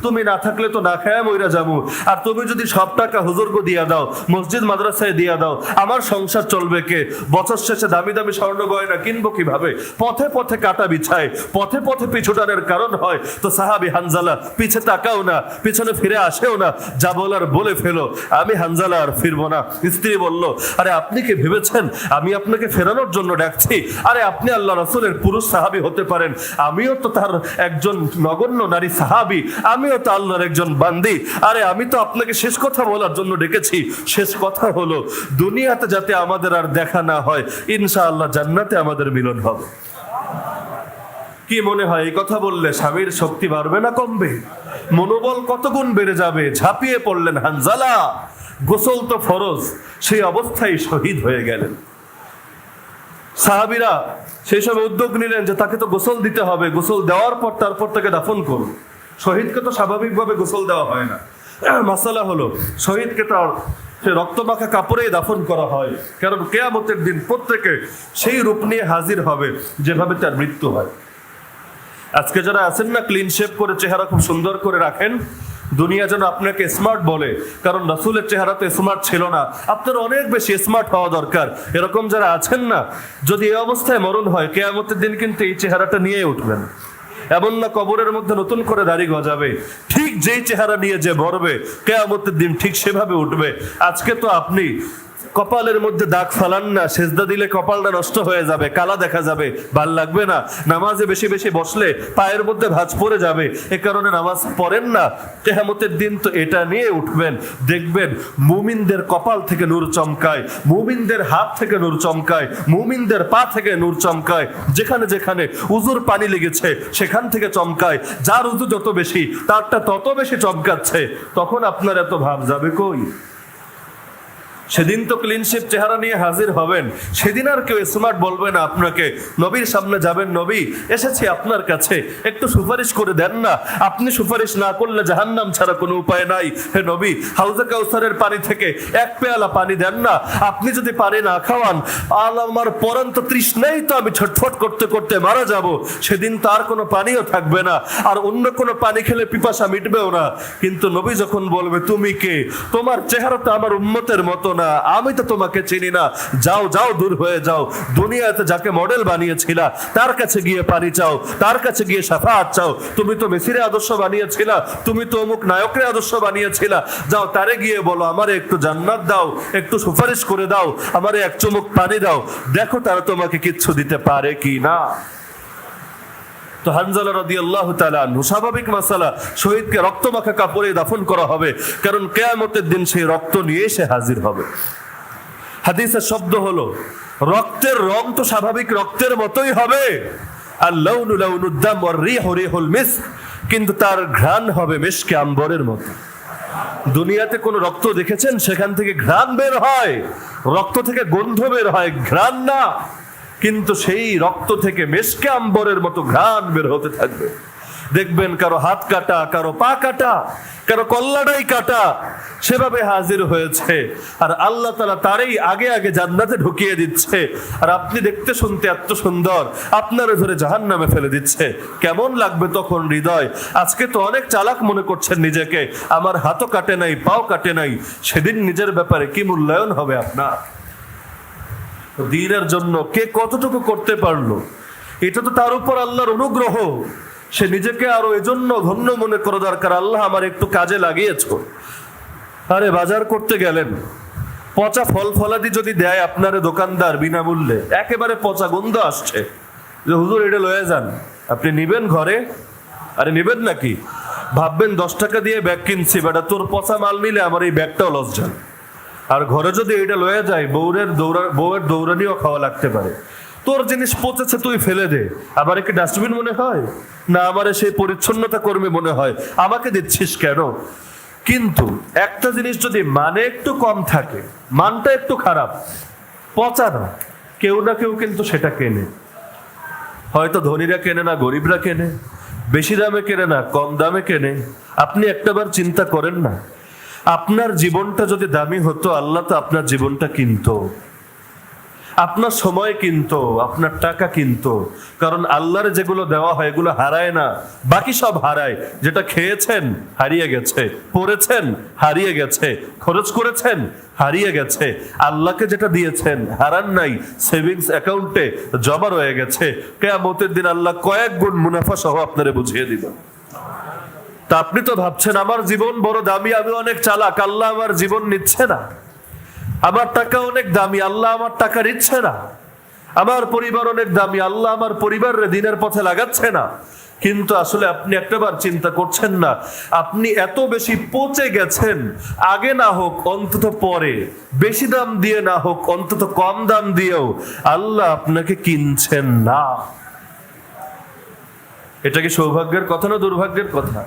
তুমি না থাকলে তো না খায়া মইরা যাবো। আর তুমি যদি সব টাকা হুজুরকে দিয়া দাও, মসজিদ মাদ্রাসায় দিয়া দাও, আমার সংসার চলবে কে? বছর শেষে দামি দামি স্বর্ণ গয়না কিনবো কিভাবে? পথে পথে কাটা বিছায়, পথে পথে পিছুটানের কারণ হয়। তো সাহাবী হানজালা পিছে তাকাও না, পিছনে ফিরে আসেও না, যা বলার বলে ফেলো, আমি হানজালা আর ফিরবো না। স্ত্রী বলল, আরে আপনি কি ভেবেছেন আমি আপনাকে ফেরানোর জন্য ডাকছি? আরে আপনি আল্লাহ রাসূলের পুরুষ সাহাবী হতে পারেন, আমিও তো তার একজন নগণ্য নারী সাহাবী, আমিও তো আল্লাহর একজন বান্দি। আরে আমি তো আপনাকে শেষ কথা বলার জন্য ডেকেছি। শেষ কথা হলো, দুনিয়াতে যাতে আমাদের আর দেখা না হয়, ইনশাআল্লাহ জান্নাতে আমাদের মিলন হবে। কি মনে হয় এই কথা বললে স্বামীর শক্তি বাড়বে না কমবে? মনোবল কত গুণ বেড়ে যাবে। ঝাঁপিয়ে পড়লেন হানজালা, গোসল তো ফরজ, সেই অবস্থায় শহীদ হয়ে গেলেন। সাহাবীরা সেই সময় উদ্যোগ নিলেন যে তাকে তো গোসল দিতে হবে, গোসল দেওয়ার পর তারপর তাকে দাফন করুন। শহীদকে তো স্বাভাবিকভাবে গোসল দেওয়া হয় না। মাসালা হলো শহীদকে তার সে রক্তমাখা কাপড়েই দাফন করা হয়, কারণ কিয়ামতের দিন প্রত্যেকে সেই রূপ নিয়ে হাজির হবে যেভাবে তার মৃত্যু হয়। আজকে যারা আছেন না ক্লিন শেভ করে চেহারা খুব সুন্দর করে রাখেন, দুনিয়া যেন আপনাকে স্মার্ট বলে, কারণ রাসূলের চেহারা তো স্মার্ট ছিল না, আপনার অনেক বেশি স্মার্ট হওয়া দরকার। এরকম যারা আছেন না, যদি এই অবস্থায় মরণ হয় কিয়ামতের দিন কিন্তু এই চেহারাটা নিয়ে উঠবেন। এমন না কবরের মধ্যে নতুন করে দাড়ি গজাবে, ঠিক যেই চেহারা নিয়ে যে মরবে কিয়ামতের দিন ঠিক সেভাবে উঠবে। আজকে তো আপনি কপালের মধ্যে দাগ ফালান না, সেজদা দিলে কপালটা নষ্ট হয়ে যাবে, কালা দেখা যাবে, ভাল লাগবে না। নামাজে বেশি বেশি বসলে পায়ের মধ্যে ভাঁজ পড়ে যাবে, এ কারণে নামাজ পড়েন না। কিয়ামতের দিন তো এটা নিয়ে উঠবেন, দেখবেন মুমিনদের কপাল থেকে নূর চমকায়, মুমিনদের হাত থেকে নূর চমকায়, মুমিনদের পা থেকে নূর চমকায়, যেখানে যেখানে উজুর পানি লেগেছে সেখান থেকে চমকায়। যার উজু যত বেশি তারটা তত বেশি চমকাচ্ছে, তখন আপনার এত ভাব যাবে কই? সেদিন তো ক্লিন শেভ চেহারা নিয়ে হাজির হবেন, সেদিন আর কেউ স্মার্ট বলবে না আপনাকে। নবীর সামনে যাবেন, নবী এসেছি আপনার কাছে, একটু সুপারিশ করে দেন না। আপনি সুপারিশ না করলে জাহান্নাম ছাড়া কোনো উপায় নাই। হে নবী, হাউজে কাউসারের পানি থেকে এক পেয়ালা পানি দেন না। আপনি যদি পানি না খাওয়ান, আমার পরন্ত তৃষ্ণাই তো আমি ছটফট করতে করতে মারা যাব। সেদিন তো আর কোনো পানিও থাকবে না, আর অন্য কোনো পানি খেলে পিপাসা মিটবেও না। কিন্তু নবী যখন বলবে তুমি কে, তোমার চেহারা তো আমার উম্মতের মতো না, আমি তো তোমাকে চিনি না, যাও যাও দূর হয়ে যাও। দুনিয়াতে যাকে মডেল বানিয়েছিলা তার কাছে গিয়ে পানি চাও, তার কাছে গিয়ে শাফাআত চাও। তুমি তো মেসিরে আদর্শ বানিয়েছিলা, তুমি তো অমুক নায়কের আদর্শ বানিয়েছিলা, যাও তারে গিয়ে বলো আমারে একটু জান্নাত দাও, একটু সুপারিশ করে দাও, আমারে এক চুমুক পানি দাও, দেখো তারা তোমাকে কিচ্ছু দিতে পারে কি না। তো হানজালা রাদিয়াল্লাহু তাআলা আনহু, স্বাভাবিক মাসালা, শহীদকে রক্তমাখা কাপড়ে দাফন করা হবে, কারণ কিয়ামতের দিন সেই রক্ত নিয়ে সে হাজির হবে। হাদিসের শব্দ হলো রক্তের রং তো স্বাভাবিক রক্তের মতোই হবে, আর লাউনু লাউনুদ দাম ওয়ার রিহু রিহুল মিস্ক, কিন্তু তার ঘ্রাণ হবে মিশকে আম্বরের মতো। দুনিয়াতে কোন রক্ত দেখেছেন সেখান থেকে ঘ্রাণ বের হয়? রক্ত থেকে গন্ধ বের হয়, ঘ্রাণ না। কিন্তু সেই রক্ত থেকে মেশকে আম্বরের মতো ঘ্রাণ বের হতে থাকবে। দেখবেন কারো হাত কাটা, কারো পা কাটা, কারো কল্লাটাই কাটা, সেভাবে হাজির হয়েছে, আর আল্লাহ তাআলা তারই আগে আগে জান্নাতে ঢুকিয়ে দিচ্ছে, আর আপনি দেখতে শুনতে এত সুন্দর, আপনার ধরে জাহান্নামে ফেলে দিচ্ছে। কেমন লাগবে তখন হৃদয়? আজকে তো অনেক চালাক মনে করছেন নিজেকে, আমার হাতও কাটে নাই, পাও কাটে নাই, সেদিন নিজের ব্যাপারে কি মূল্যায়ন হবে আপনার? দ্বীনের জন্য কে কতটুকু করতে পারলো, এটা তো তার উপর আল্লাহর অনুগ্রহ। সে নিজেকে আরো এজন্য ধন্য মনে করা দরকার, আল্লাহ আমার একটু কাজে লাগিয়েছো। আরে বাজার করতে গেলেন, পচা ফল ফলাদি যদি দেয় আপনারে দোকানদার বিনামূল্যে, একেবারে পচা গন্ধ আসছে, যে হুজুর এটা লয়ে যান, আপনি নিবেন ঘরে? আরে নিবেন নাকি? ভাববেন 10 টাকা দিয়ে ব্যাগ কিনছি, বেটা তোর পচা মাল নিলে আমার এই ব্যাগটাও লস যান। আর ঘরে যদি এটা লয়ে যায়, বউয়ের দৌড়ানিও খাওয়া লাগতে পারে। তোর জিনিস পচেছে, তুই ফেলে দে। আবার কি ডাস্টবিন মনে হয় না? আমার সেই পরিচ্ছন্নতা কর্মী মনে হয়, আমাকে দিচ্ছিস কেন? কিন্তু একটা জিনিস যদি মানে একটু কম থাকে, মানটা একটু খারাপ, পচা না, কেউ না কেউ কিন্তু সেটা কেনে। হয়তো ধনীরা কেনে না, গরিবরা কেনে, বেশি দামে কেনে না, কম দামে কেনে। আপনি একটাবার চিন্তা করেন না, আপনার জীবনটা যদি দামি হতো, আল্লাহ তো আপনার জীবনটা কিনতো, আপনার সময় কিনতো, আপনার টাকা কিনতো। কারণ আল্লাহর যেগুলো দেওয়া হয় এগুলো হারায় না, বাকি সব হারায়। যেটা খেয়েছেন হারিয়ে গেছে, পড়েছেন হারিয়ে গেছে, খরচ করেছেন হারিয়ে গেছে। আল্লাহকে যেটা দিয়েছেন হারান নাই, সেভিংস অ্যাকাউন্টে জমা রয়ে গেছে। কিয়ামতের দিন আল্লাহ কয়েক গুণ মুনাফা সহ আপনারে বুঝিয়ে দিবেন। তা আপনি তো ভাবছেন আমার জীবন বড় দামি, আমি অনেক চালাক, আল্লাহ আমার জীবন নিচ্ছে না। আমার টাকা অনেক দামি, আল্লাহ আমার টাকা নিচ্ছে না। আমার পরিবার অনেক দামি, আল্লাহ আমার পরিবারের দিনের পথে লাগাচ্ছে না। কিন্তু আসলে আপনি একটাবার চিন্তা করছেন না, আপনি এত বেশি পচে গেছেন, আগে না হোক অন্তত পরে, বেশি দাম দিয়ে না হোক অন্তত কম দাম দিয়েও আল্লাহ আপনাকে কিনছেন না। এটা কি সৌভাগ্যের কথা না দুর্ভাগ্যের কথা?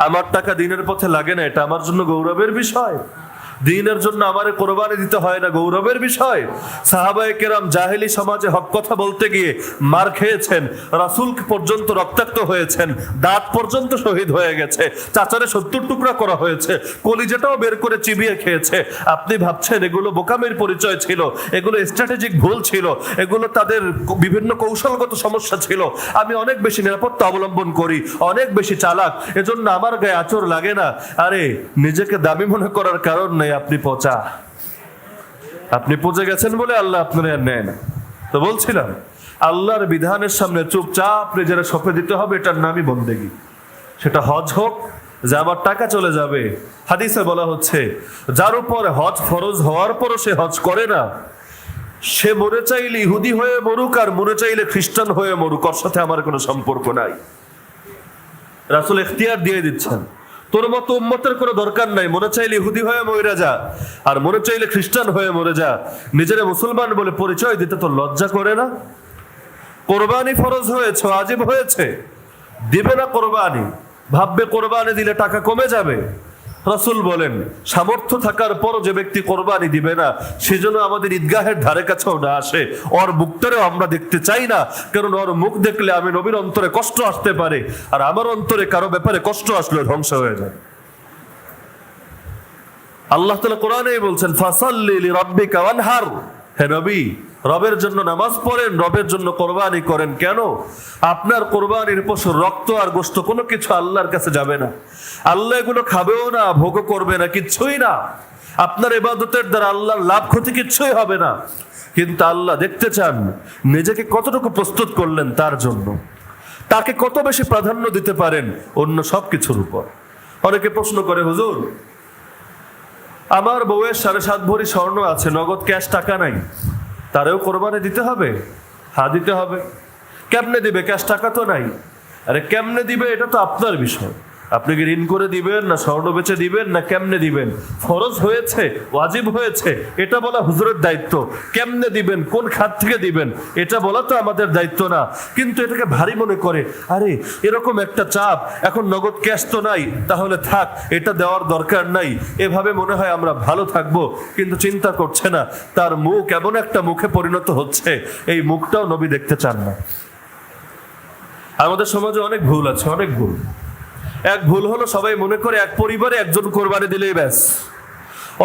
আমার টাকা দিনের পথে লাগে না, এটা আমার জন্য গৌরবের বিষয়। দ্বীনের জন্য আমারে কোরবানি দিতে হয় না গৌরবের বিষয়? সাহাবায়ে কেরাম জাহেলি সমাজে হক কথা বলতে গিয়ে মার খেয়েছেন, রাসূল পর্যন্ত রক্তাক্ত হয়েছেন, দাঁত পর্যন্ত শহীদ হয়ে গেছে, চাচারে 70 টুকরা করা হয়েছে, কলিজাটাও বের করে চিবিয়ে খেয়েছে। আপনি ভাবছেন এগুলো বোকামির পরিচয় ছিল, এগুলো স্ট্র্যাটেজিক ভুল ছিল, এগুলো তাদের বিভিন্ন কৌশলগত সমস্যা ছিল। আমি অনেক বেশি নিরাপত্তা অবলম্বন করি, অনেক বেশি চালাক, এজন্য আমার গায়ে আঁচড় লাগে না। আরে নিজেকে দামি মনে করার কারণ নেই, আপনি পচা। আপনি পচে গেছেন বলে আল্লাহ আপনার আর নেয় না। তো বলছিলাম আল্লাহর বিধানের সামনে চুপচাপ নিজেরা সঁপে দিতে হবে, এটার নামই বন্দেগী। সেটা হজ হোক, যে আমার টাকা চলে যাবে। হাদিসে বলা হচ্ছে যার উপর হজ ফরজ হওয়ার পরও সে হজ করে না, সে মরে চাইলে ইহুদি হয়ে মরুক আর মরে চাইলে খ্রিস্টান হয়ে মরুক, ওর সাথে আমার কোনো সম্পর্ক নাই। রাসূল ইখতিয়ার দিয়ে দিচ্ছেন, তোর মতো উম্মতের কোনো দরকার নাই, মনে চাইলে ইহুদি হয়ে মরে যা আর মনে চাইলে খ্রিস্টান হয়ে মরে যা। নিজের মুসলমান বলে পরিচয় দিতে তো লজ্জা করে না? কোরবানি ফরজ হয়েছে, ওয়াজিব হয়েছে, দিবে না কোরবানি, ভাববে কোরবানি দিলে টাকা কমে যাবে। রাসূল বলেন সামর্থ্য থাকার পরও যে ব্যক্তি কোরবানি দিবে না, সেজন্য আমাদের ঈদগাহের ধারে কাছেও না আসে। ওর মুখটারেও আমরা দেখতে চাই না, কারণ ওর মুখ দেখলে আমি নবীর অন্তরে কষ্ট আসতে পারে, আর আমার অন্তরে কারো ব্যাপারে কষ্ট আসলে ধ্বংস হয়ে যায়। আল্লাহ তাআলা কোরআনেই বলছেন ফাসাল্লি লিরাব্বিকা ওয়ানহার, হে নবী রবের জন্য নামাজ পড়েন, রবের জন্য কোরবানি করেন। কেন? আপনার কোরবানির পশুর রক্ত আর গোশত কোনো কিছু আল্লাহর কাছে যাবে না, আল্লাহ এগুলো খাবেও না, ভোগও করবে না, কিচ্ছুই না। আপনার ইবাদতের দ্বারা আল্লাহর লাভ ক্ষতি কিচ্ছুই হবে না, কিন্তু আল্লাহ দেখতে চান নিজেকে কতটুকু প্রস্তুত করলেন তার জন্য, তাকে কত বেশি প্রাধান্য দিতে পারেন অন্য সব কিছুর উপর। অনেকে প্রশ্ন করে হুজুর আমার বউয়ের 7.5 ভরি স্বর্ণ আছে, নগদ ক্যাশ টাকা নাই, তারেও কোরবানি দিতে হবে? হ্যাঁ দিতে হবে। কেমনে দিবে? ক্যাশ টাকা তো নাই। আরে কেমনে দিবে এটা তো আপনার বিষয়, আপনি কি ঋণ করে দিবেন না স্বর্ণ বেচে দিবেন না কেমনে দিবেন? ফরজ হয়েছে, ওয়াজিব হয়েছে, এটা বলা হুজুরের দায়িত্ব। কেমনে দিবেন, কোন খাত থেকে দিবেন, এটা বলা তো আমাদের দায়িত্ব না। কিন্তু এটাকে ভারী মনে করে, আরে এরকম একটা চাপ, এখন নগদ ক্যাশ তো নাই, তাহলে থাক, এটা দেওয়ার দরকার নাই। এভাবে মনে হয় আমরা ভালো থাকবো, কিন্তু চিন্তা করছে না তার মুখ এমন একটা মুখে পরিণত হচ্ছে, এই মুখটাও নবী দেখতে চান না। আমাদের সমাজে অনেক ভুল আছে, অনেক ভুল। এক ভুল হলো সবাই মনে করে এক পরিবারে একজন কোরবানি দিলেই ব্যাস।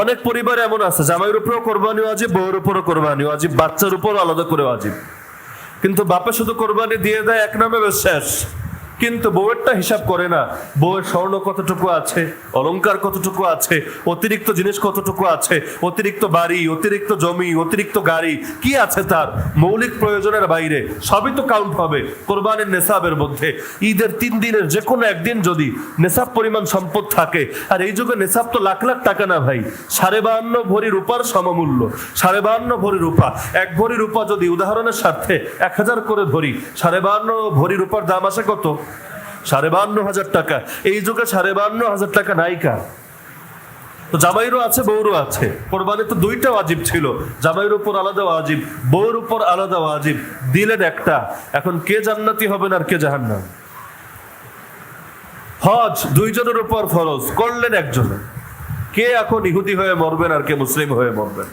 অনেক পরিবার এমন আছে জামাইয়ের উপরেও কোরবানি ওয়াজিব, বউয়ের উপরও কোরবানি ওয়াজিব, বাচ্চার উপরও আলাদা করে ওয়াজিব। কিন্তু বাপে শুধু কোরবানি দিয়ে দেয় এক নামে, ব্যাস শেষ। কিন্তু বউয়েরটা হিসাব করে না, বউয়ের স্বর্ণ কতটুকু আছে, অলংকার কতটুকু আছে, অতিরিক্ত জিনিস কতটুকু আছে, অতিরিক্ত বাড়ি, অতিরিক্ত জমি, অতিরিক্ত গাড়ি কি আছে তার, মৌলিক প্রয়োজনের বাইরে সবই তো কাউন্ট হবে কোরবানির নেশাবের মধ্যে। ঈদের 3 দিনের যে কোনো একদিন যদি নেশাব পরিমাণ সম্পদ থাকে, আর এই যুগে নেশাব তো লাখ লাখ টাকা না ভাই, 52.5 ভরি রূপার সমমূল্য। 52.5 ভরি রূপা, 1 ভরি রূপা যদি উদাহরণের স্বার্থে 1000 করে ধরি, 52.5 ভরি রূপার দাম আসে কত? 52,500 টাকা। এই যুগে 52,500 টাকা নাইকা। তো জামাইরও আছে, বউরও আছে। কোরবানি তো 2টা ওয়াজিব ছিল, জামাইয়ের উপর আলাদা ওয়াজিব, বউর উপর আলাদা ওয়াজিব। দিলেন একটা, এখন কে জান্নাতি হবেন আর কে জাহান্নাম? হজ 2 জনের উপর ফরজ, করলেন একজনে, কে এখন ইহুদি হয়ে মরবেন আর কে মুসলিম হয়ে মরবেন?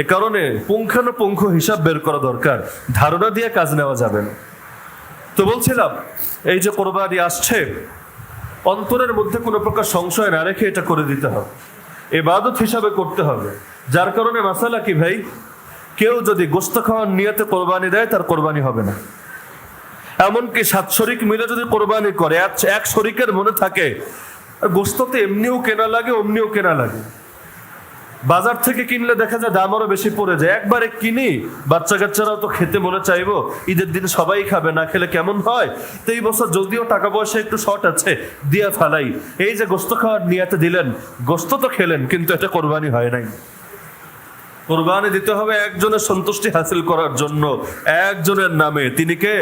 এ কারণে পুঙ্খানুপুঙ্খ হিসাব বের করা দরকার, ধারণা দিয়ে কাজ নেওয়া যাবে না। তো বলছিলাম এই যে কোরবানি আসছে, অন্তরের মধ্যে কোনো প্রকার সংশয় না রেখে এটা করে দিতে হবে, ইবাদত হিসাবে করতে হবে। যার কারণে মাসালা কি ভাই, কেউ যদি গোশত খাওয়ার নিয়তে কোরবানি দেয় তার কোরবানি হবে না। এমনকি 7 শরিক মিলে যদি কোরবানি করে, এক শরিকের মনে থাকে গোশত তো এমনিও কেনা লাগে অমনিও কেনা লাগে, বাজার থেকে কিনলে দেখা যায় দাম আরো বেশি পড়ে যায়, একবারে কিনি, বাচ্চা কাচ্চারাও তো খেতে মনে চাইবো, ঈদের দিন সবাই খাবে, না খেলে কেমন হয়? তো এই বছর যদিও টাকা পয়সা একটু শর্ট আছে, দিয়া ফেলাই। এই যে গোশত খাওয়ার নিয়াতে দিলেন, গোশত তো খেলেন, কিন্তু এটা কোরবানি হয় নাই। কোরবানি দিতে হবে একজনের সন্তুষ্টি হাসিল করার জন্য, একজনের নামে। তিনি কে?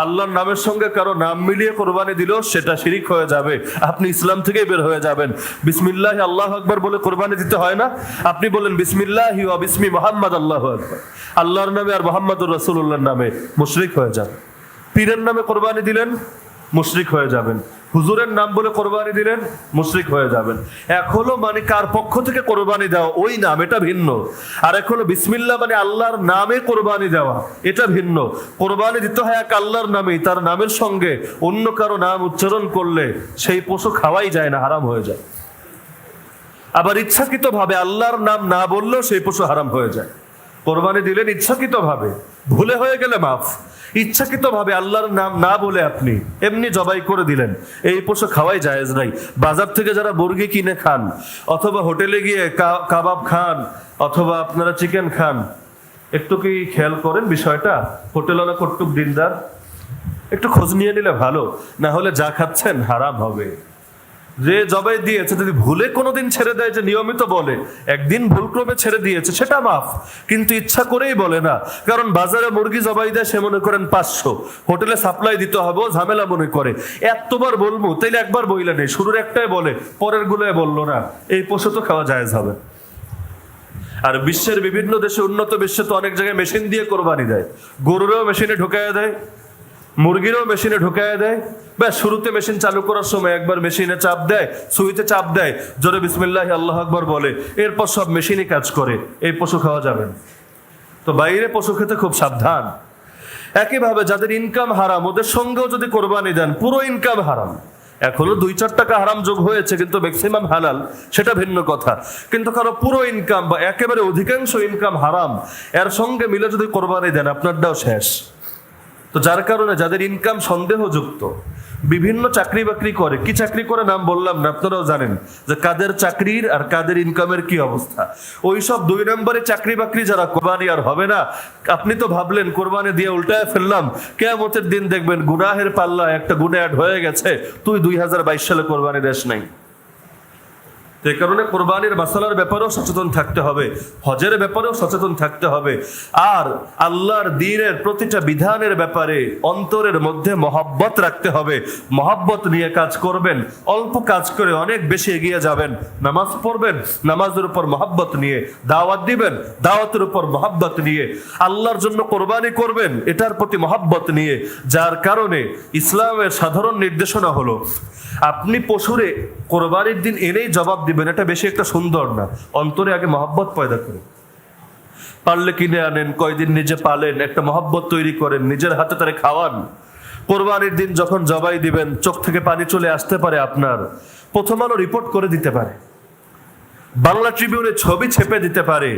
আল্লাহর নামের সঙ্গে কারো নাম মিলিয়ে কোরবানি দিলেও সেটা শিরিক হয়ে যাবে, আপনি ইসলাম থেকেই বের হয়ে যাবেন। বিসমিল্লাহ আল্লাহু আকবার বলে কোরবানি দিতে হয় না? আপনি বলেন বিসমিল্লাহি ওয়া বিসমি মুহাম্মদ আল্লাহু আকবার, আল্লাহর নামে আর মুহাম্মদুর রাসূলুল্লাহর নামে, মুশরিক হয়ে যাবেন। পীরের নামে কোরবানি দিলেন, মুশরিক হয়ে যাবেন। হুজুরের নাম বলে কোরবানি দিলেন, মুশরিক হয়ে যাবেন। এক হলো মানে কার পক্ষ থেকে কোরবানি দেওয়া, ওই নাম, এটা ভিন্ন। আর এক হলো বিসমিল্লাহ মানে আল্লাহর নামে কোরবানি দেওয়া, এটা ভিন্ন। কোরবানি দিতে হয় এক আল্লাহর নামেই, তার নামের সঙ্গে অন্য কারো নাম উচ্চারণ করলে সেই পশু খাওয়াই যায় না, হারাম হয়ে যায়। আবার ইচ্ছাকৃত ভাবে আল্লাহর নাম না বললেও সেই পশু হারাম হয়ে যায়। কোরবানি দিলেন ইচ্ছাকৃত ভাবে, ভুলে হয়ে গেলে মাফ। ইচ্ছাকৃত ভাবে আল্লাহর নাম না বলে আপনি এমনি জবাই করে দিলেন, এই পশু খাওয়াই জায়েজ নাই। বাজার থেকে যারা মুরগি কিনে খান, অথবা হোটেলে গিয়ে কাবাব খান, অথবা আপনারা চিকেন খান, একটু কি খেয়াল করেন বিষয়টা? হোটেলওয়ালা কটুক দিনদার, একটু খোঁজ নিয়ে নিলে ভালো, না হলে যা খাচ্ছেন হারাম হবে। যে জবাই দিয়েছে যদি ভুলে কোনোদিন ছেড়ে দেয়, যে নিয়মিত বলে, একদিন ভুলক্রমে ছেড়ে দিয়েছে সেটা মাফ, কিন্তু ইচ্ছা করেই বলে না। কারণ বাজারে মুরগি জবাই দেয় সে মনে করেন 500, হোটেলে সাপ্লাই দিতে হবে, ঝামেলা মনে করে। এতবার বলবো তাইলে একবার বইলে নেই, শুরুর একটাই বলে, পরের গুলোয় বললো না, এই পশু তো খাওয়া জায়েজ হবে। আর বিশ্বের বিভিন্ন দেশে, উন্নত বিশ্বে তো অনেক জায়গায় মেশিন দিয়ে কোরবানি দেয়, গরুরেও মেশিনে ঢুকাইয়া দেয়, মুরগিরও মেশিনে ঢুকাইয়া দেয়। ব্যাস শুরুতে মেশিন চালু করার সময় একবার মেশিনে চাপ দেয়, সুইচে চাপ দেয়, জোরে বিসমিল্লাহ আল্লাহু আকবার বলে, এরপর সব মেশিনই কাজ করে। এই পশু খাওয়া যাবে না। তো বাইরে পশু খেতে খুব সাবধান। একইভাবে যাদের ইনকাম হারাম, ওদের সঙ্গেও যদি কোরবানি দেন, পুরো ইনকাম হারাম। এক হলো 2-4 টাকা হারাম যোগ হয়েছে কিন্তু ম্যাক্সিমাম হালাল, সেটা ভিন্ন কথা। কিন্তু কারো পুরো ইনকাম বা একেবারে অধিকাংশ ইনকাম হারাম, এর সঙ্গে মিলে যদি কোরবানি দেন, আপনারটাও শেষ। তো যার কারণে যাদের ইনকাম সন্দেহযুক্ত, বিভিন্ন চাকরি বাকরি করে, কি চাকরি করে নাম বললাম না, আপনারাও জানেন যে কাদের চাকরির আর কাদের ইনকামের কি অবস্থা। ওই সব 2 নম্বরে চাকরি বাকরি যারা, কোরবানি আর হবে না। আপনি তো ভাবলেন কোরবানি দিয়ে উল্টায় ফেললাম, কিয়ামতের দিন দেখবেন গুনাহের পাল্লা একটা গুনাহ অ্যাড হয়ে গেছে, তুই 2022 সালে কোরবানি দেশ নাই। এই কারণে কোরবানির মাসালার ব্যাপারেও সচেতন থাকতে হবে, হজের ব্যাপারেও সচেতন থাকতে হবে। আর আল্লাহর দ্বীনের প্রতিটা বিধানের ব্যাপারে অন্তরের মধ্যে মহব্বত রাখতে হবে। মহব্বত নিয়ে কাজ করবেন, অল্প কাজ করে অনেক বেশি এগিয়ে যাবেন। নামাজ পড়বেন, নামাজের উপর মহব্বত নিয়ে। দাওয়াত দিবেন, দাওয়াতের উপর মহব্বত নিয়ে। আল্লাহর জন্য কোরবানি করবেন, এটার প্রতি মহব্বত নিয়ে। যার কারণে ইসলামের সাধারণ নির্দেশনা হলো, আপনি পশুরে কোরবানির দিন এনেই জবাব দিবেন, এটা বেশি একটা সুন্দর না। অন্তরে আগে মহব্বত পয়দা করুন। পারলে কিনে আনেন, কয়দিন নিজে পালেন, একটা মহব্বত তৈরি করেন, নিজের হাতে তারে খাওয়ান। কোরবানির দিন যখন জবাই দিবেন, চোখ থেকে পানি চলে আসতে পারে আপনার। প্রথম আলো রিপোর্ট করে দিতে পারে, বাংলা ট্রিবিউনে ছবি ছেপে দিতে পারে।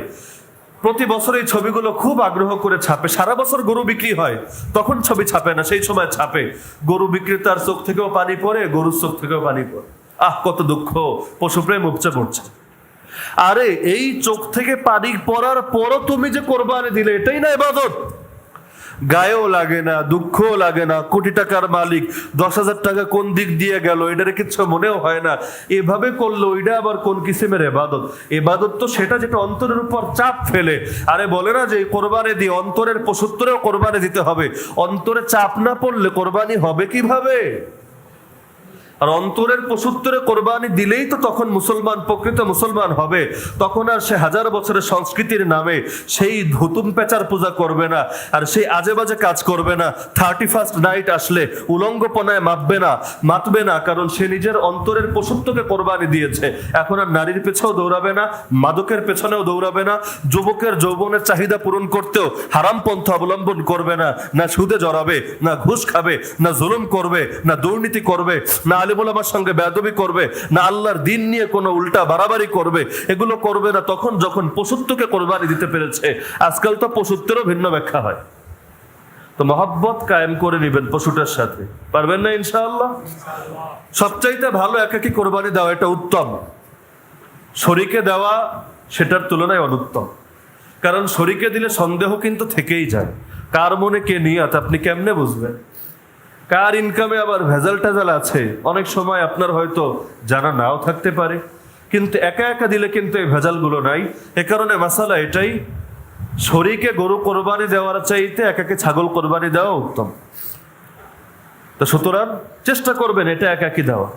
প্রতি বছর এই ছবিগুলো খুব আগ্রহ করে ছাপে। সারা বছর গরু বিক্রি হয়, তখন ছবি ছাপে না, সেই সময় ছাপে। গরু বিক্রেতার চোখ থেকেও পানি পড়ে, গরুর চোখ থেকেও পানি পড়ে। আহ, কত দুঃখ, পশুপ্রেম উপচে পড়ছে। আরে এই চোখ থেকে পানি পড়ার পরও তুমি যে কোরবানি দিলে, এটাই না ইবাদত? গায়েও লাগে না, দুঃখও লাগে না, কোটি টাকার মালিক, 10,000 টাকা কোন দিক দিয়ে গেল এটার কিচ্ছু মনেও হয় না। এভাবে করলো, ওইটা আবার কোন কিসিমের ইবাদত? ইবাদত তো সেটা যেটা অন্তরের উপর চাপ ফেলে। আরে বলে না যে কোরবানি দিয়ে অন্তরের পশুত্তরেও কোরবানি দিতে হবে। অন্তরে চাপ না পড়লে কোরবানি হবে কিভাবে? আর অন্তরের পশুত্তরে কোরবানি দিলেই তো তখন মুসলমান, প্রকৃত মুসলমান হবে। তখন আর সে 1000 বছরের সংস্কৃতির নামে সেই ধুতুম পেঁচার পূজা করবে না, আর সেই আজে বাজে কাজ করবে না। 31st নাইট আসলে উলঙ্গপনায় মাতবে না, কারণ সে নিজের অন্তরের পশুত্বকে কোরবানি দিয়েছে। এখন আর নারীর পেছনেও দৌড়াবে না, মাদকের পেছনেও দৌড়াবে না, যুবকের যৌবনের চাহিদা পূরণ করতেও হারাম পন্থা অবলম্বন করবে না। না সুদে জড়াবে, না ঘুষ খাবে, না জুলুম করবে, না দুর্নীতি করবে, না আলিমুলামার সঙ্গে বেয়াদবি করবে, না আল্লাহর দিন নিয়ে কোনো উল্টা বাড়াবাড়ি করবে। এগুলো করবে না তখন যখন পশুত্বকে কোরবানি দিতে পেরেছে। আজকাল তো পশুত্বেরও ভিন্ন ব্যাখ্যা হয়। তো মহব্বত কায়েম করে নেবেন পশুটার সাথে, পারবেন না ইনশাআল্লাহ? সবচাইতে ভালো একাকী কোরবানি দেওয়া, এটা উত্তম। শরীকে দেওয়া সেটার তুলনায় অনুত্তম। কারণ শরীকে দিলে সন্দেহ কিন্তু থেকেই যায়, কার মনে কে নিয়ত আপনি কেমনে বুঝবেন? কার ইনকামে আবার ভেজাল টেজাল আছে, অনেক সময় আপনার হয়তো জানা নাও থাকতে পারে। কিন্তু একা একা দিলে কিন্তু এই ভেজালগুলো নাই। এ কারণে মাসালা এটাই, শরীকে গরু কোরবানি দেওয়ার চাইতে একাকে ছাগল কোরবানি দেওয়া উত্তম। তো সুতরাং চেষ্টা করবেন এটা একাকি দেওয়া।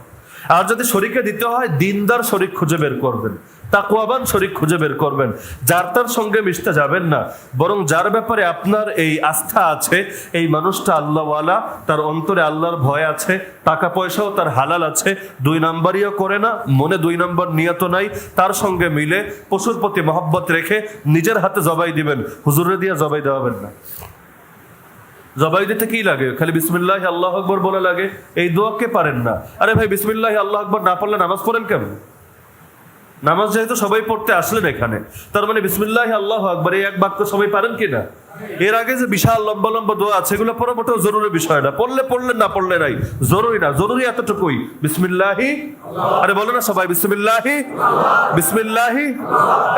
আর যদি শরীকে দিতে হয়, দিনদার শরীক খুঁজে বের করবেন, তাকওয়াবান শরীক খুঁজে বের করবেন, যার তার সঙ্গে মিশতে যাবেন না, বরং যার ব্যাপারে আপনার এই আস্থা আছে এই মানুষটা আল্লাহওয়ালা, তার অন্তরে আল্লাহর ভয় আছে, টাকা পয়সাও তার হালাল আছে, 2 নাম্বারিও করে না, মনে 2 নাম্বার নিয়ত নাই, তার সঙ্গে মিলে পশুর প্রতি মহব্বত রেখে নিজের হাতে জবাই দিবেন, হুজুরে দিয়ে জবাই দেওয়াবেন না। জবাই দিতে কি লাগে? খালি বিসমিল্লাহ আল্লাহ আকবর বলা লাগে। এই দোয়া কে পারেন না? আরে ভাই, বিসমিল্লাহ আল্লাহ আকবর না পড়লে নামাজ পড়েন কেমন? নামাজ যেহেতু সবাই পড়তে আসলেন এখানে, তার মানে বিসমিল্লাহ আল্লাহ আকবর এই এক বাক্য সবাই পারেন কিনা? এর আগে যে বিশাল লম্বা লম্বা দোয়া আছে এগুলো পড়া মোটেও জরুরি বিষয় না, পড়লে পড়লেন না পড়লে নাই, জরুরি না, জরুরি এতটুকুই বিসমিল্লাহি, আরে বলো না সবাই বিসমিল্লাহি বিসমিল্লাহি।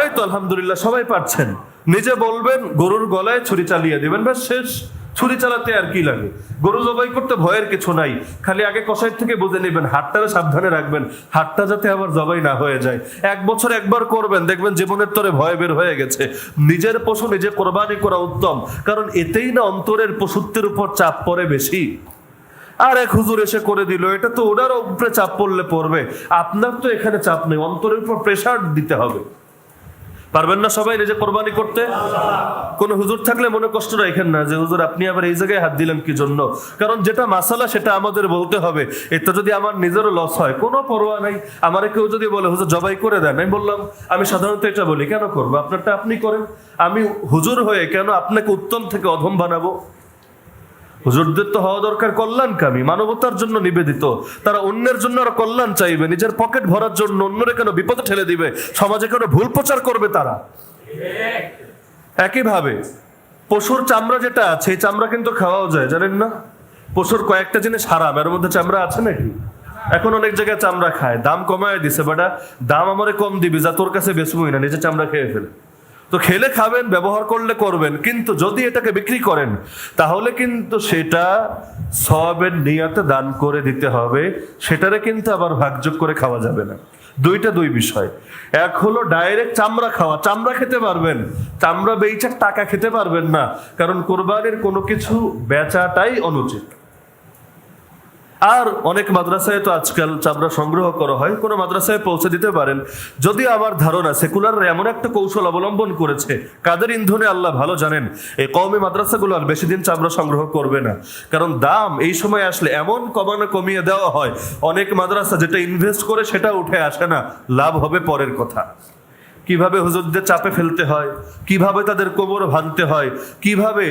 এই তো আলহামদুলিল্লাহ সবাই পারছেন। নিজে বলবেন, গরুর গলায় ছুরি চালিয়ে দিবেন, ব্যাস শেষ। ছুরি চালাতে আর কি লাগে? গরু জবাই করতে ভয়ের কিছু নাই, খালি আগে কসাই থেকে বুঝে নেবেন, হাতটারে সাবধানে রাখবেন, হাতটা যাতে আবার জবাই না হয়ে যায়। 1 বছর একবার করবেন, দেখবেন জীবনের তরে ভয় বের হয়ে গেছে। নিজের পশু নিজে কোরবানি করা উত্তম, কারণ এতেই না অন্তরের পশুত্বের উপর চাপ পড়ে বেশি। আর এক হুজুর এসে করে দিল, এটা তো ওনার উপরে চাপ পড়লে পড়বে, আপনার তো এখানে চাপ নেই, অন্তরের উপর প্রেসার দিতে হবে। পারবেন না সবাই নিজে কোরবানি করতে? কোন হুজুর থাকলে মনে কষ্ট রাখেন না যে হুজুর আপনি আবার এই জায়গায় হাত দিলেন কি জন্য, কারণ যেটা মাসালা সেটা আমাদের বলতে হবে। এটা যদি আমার নিজেরও লস হয় কোনো পরোয়া নাই। আমার কেউ যদি বলে হুজুর জবাই করে দেন, আমি বললাম আমি সাধারণত এটা বলি, কেন করবো? আপনারটা আপনি করেন, আমি হুজুর হয়ে কেন আপনাকে উত্তম থেকে অধম বানাবো? হুজুরদের তো হওয়া দরকার কল্যাণকামী, মানবতার জন্য নিবেদিত। তারা অন্যের জন্য আর কল্যাণ চাইবে, নিজের পকেট ভরার জন্য অন্যরে কেন বিপদে ঠেলে দিবে, সমাজে কেন ভুল প্রচার করবে তারা। একইভাবে পশুর চামড়া যেটা আছে, এই চামড়া কিন্তু খাওয়াও যায়, জানেন না? পশুর কয়েকটা জিনিস হারাম, এর মধ্যে চামড়া আছে নাকি? এখন অনেক জায়গায় চামড়া খায়, দাম কমায় দিছে, বেটা দাম আমারে কম দিবি, যা তোর কাছে বেচবই না, নিজে চামড়া খেয়ে ফেলে। তো খেলে খাবেন, ব্যবহার করলে করবেন, কিন্তু যদি এটাকে বিক্রি করেন তাহলে কিন্তু সেটা সওয়াবের নিয়তে দান করে দিতে হবে, সেটারে কিন্তু আবার ভাগযোগ করে খাওয়া যাবে না। দুই বিষয়। এক হলো ডাইরেক্ট চামড়া খাওয়া, চামড়া খেতে পারবেন, চামড়া বেচে টাকা খেতে পারবেন না, কারণ কোরবানির কোনো কিছু বেচাটাই অনুচিত। আর অনেক মাদ্রাসায় তো আজকাল চামড়া সংগ্রহ করা হয়, কোনো মাদ্রাসায় পৌঁছে দিতে পারেন। যদি আমার ধারণা সেকুলাররা এমন একটা কৌশল অবলম্বন করেছে, কাদের ইন্ধনে আল্লাহ ভালো জানেন, এই কওমি মাদ্রাসাগুলো আর বেশি দিন চামড়া সংগ্রহ করবে না, কারণ দাম এই সময় আসলে এমন কমিয়ে দেওয়া হয়, অনেক মাদ্রাসা যেটা ইনভেস্ট করে সেটা উঠে আসে না, লাভ হবে পরের কথা। কিভাবে হুজুরদের চাপে ফেলতে হয়, কিভাবে তাদের কোমর ভাঙতে হয়, কিভাবে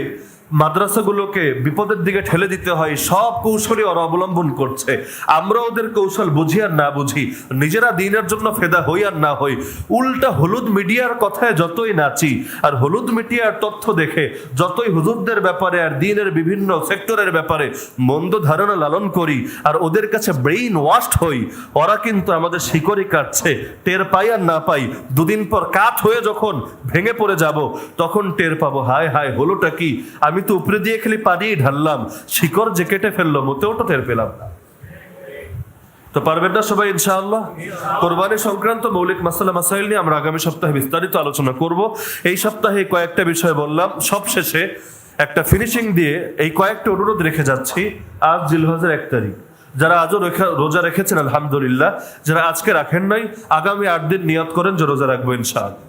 মাদ্রাসাগুলোকে বিপদের দিকে ঠেলে দিতে হয়, সব কৌশলই ওরা অবলম্বন করছে। আমরা ওদের কৌশল বুঝি আর না বুঝি, নিজেরা দিনের জন্য ফেদা হই আর না হই, উল্টা হলুদ মিডিয়ার কথায় যতই নাচি আর হলুদ মিডিয়ার তথ্য দেখে যতই হুজুরদের ব্যাপারে আর দিনের বিভিন্ন সেক্টরের ব্যাপারে মন্দ ধারণা লালন করি আর ওদের কাছে ব্রেইন ওয়াশড হই, ওরা কিন্তু আমাদের শিকড়ি কাটছে, টের পাই আর না পাই, 2 দিন পর কাঠ হয়ে যখন ভেঙে পড়ে যাব তখন টের পাবো, হায় হায় হলোটা কি, আমি তো উপরে দিয়ে খালি পানি ঢাললাম, শিকড় যে কেটে ফেললো, মোটেও তো টের পেলাম না। তো পারবেন না সবাই ইনশাআল্লাহ? কোরবানি সংক্রান্ত মৌলিক মাসালা মাসাইল নিয়ে আমরা আগামী সপ্তাহে বিস্তারিত আলোচনা করব। এই সপ্তাহে কয়েকটা বিষয় বললাম, সবশেষে একটা ফিনিশিং দিয়ে এই কয়েকটা অনুরোধ রেখে যাচ্ছি। আজ জিলহজের 1 তারিখ, যারা আজও রোজা রেখেছেন আলহামদুলিল্লাহ, যারা আজকে রাখেন নাই আগামী 8 দিন নিয়ত করেন যে রোজা রাখবো ইনশাআল্লাহ।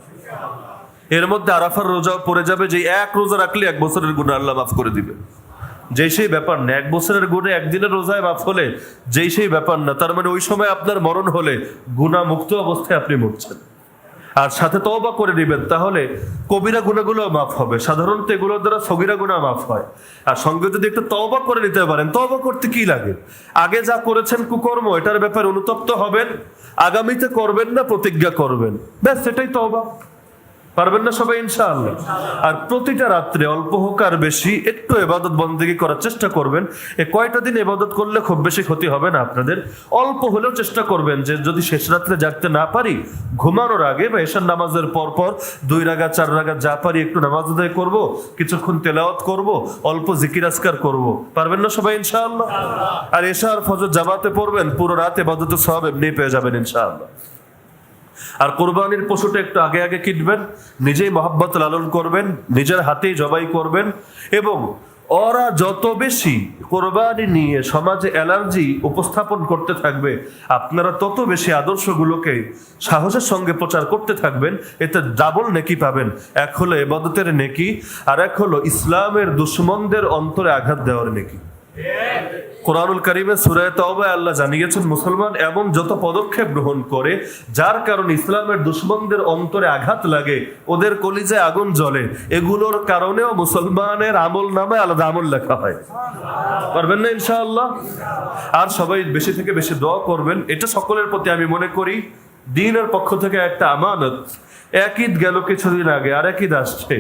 এর মধ্যে আরাফার রোজাও পড়ে যাবে, যে 1 রোজা রাখলে 1 বছরের গুনাহ আল্লাহ মাফ করে দিবে। যেই সেই ব্যাপার না, 1 বছরের গুণে 1 দিনের রোজায় মাফ হলে যেই সেই ব্যাপার না, তার মানে ওই সময় আপনার মরণ হলে গুনাহ মুক্ত অবস্থায় আপনি মরছেন। আর সাথে তওবা করে দিবেন, তাহলে কবিরা গুনাহগুলো মাফ হবে। সাধারণত এগুলোর দ্বারা সগীরা গুনাহ মাফ হয়, আর সঙ্গে যদি একটু তওবা করে নিতে পারেন, তওবা করতে কি লাগে? আগে যা করেছেন কুকর্ম, এটার ব্যাপারে অনুতপ্ত হবেন, আগামীতে করবেন না প্রতিজ্ঞা করবেন, ব্যাস সেটাই তওবা। পারবেন না সবাই ইনশাআল্লাহ? আর প্রতিটা রাত্রে অল্প হোক আর বেশি একটু ইবাদত বন্দেগী করার চেষ্টা করবেন। এই কয়টা দিন ইবাদত করলে খুব বেশি ক্ষতি হবে না আপনাদের। অল্প হলেও চেষ্টা করবেন যে যদি শেষ রাত্রে জাগতে না পারি, ঘুমানোর আগে বা এশার নামাজের পর 2 রাকাত 4 রাকাত যা পারি একটু নামাজ আদায় করব, কিছুক্ষণ তেলাওয়াত করব, অল্প জিকির আজকার করব। পারবেন না সবাই ইনশাআল্লাহ? আর এশা আর ফজর জামাতে পড়বেন, পুরো রাত ইবাদতের সওয়াব এমনি পেয়ে যাবেন ইনশাআল্লাহ। আর কোরবানির পশুটা একটু আগে আগে কিনবেন, নিজেই মহব্বত লালন করবেন, নিজের হাতেই জবাই করবেন, এবং ওরা যত বেশি কোরবানি নিয়ে সমাজে অ্যালার্জি উপস্থাপন করতে থাকবে, আপনারা তত বেশি আদর্শগুলোকে সাহসের সঙ্গে প্রচার করতে থাকবেন, এতে ডাবল নেকি পাবেন। এক হলো ইবাদতের নেকি, আর এক হলো ইসলামের দুশমনদের অন্তরে আঘাত দেওয়ার নেকি। কোরআনুল কারীমে সূরা তাওবায় আল্লাহ জানিয়েছেন, মুসলমান এমন যত পদক্ষেপ গ্রহণ করে যার কারণে ইসলামের দুশমনদের অন্তরে আঘাত লাগে, ওদের কলিজায় আগুন জ্বলে, এগুলোর কারণেও মুসলমানের আমল নামে আলাদা আমল লেখা হয়। পারবেন না ইনশাআল্লাহ? আর সবাই বেশি থেকে বেশি দোয়া করবেন। এটা সকলের প্রতি আমি মনে করি দ্বীনের পক্ষ থেকে একটা আমানত। এক ঈদ গেল কিছুদিন আগে, আর এক ঈদ আসছে।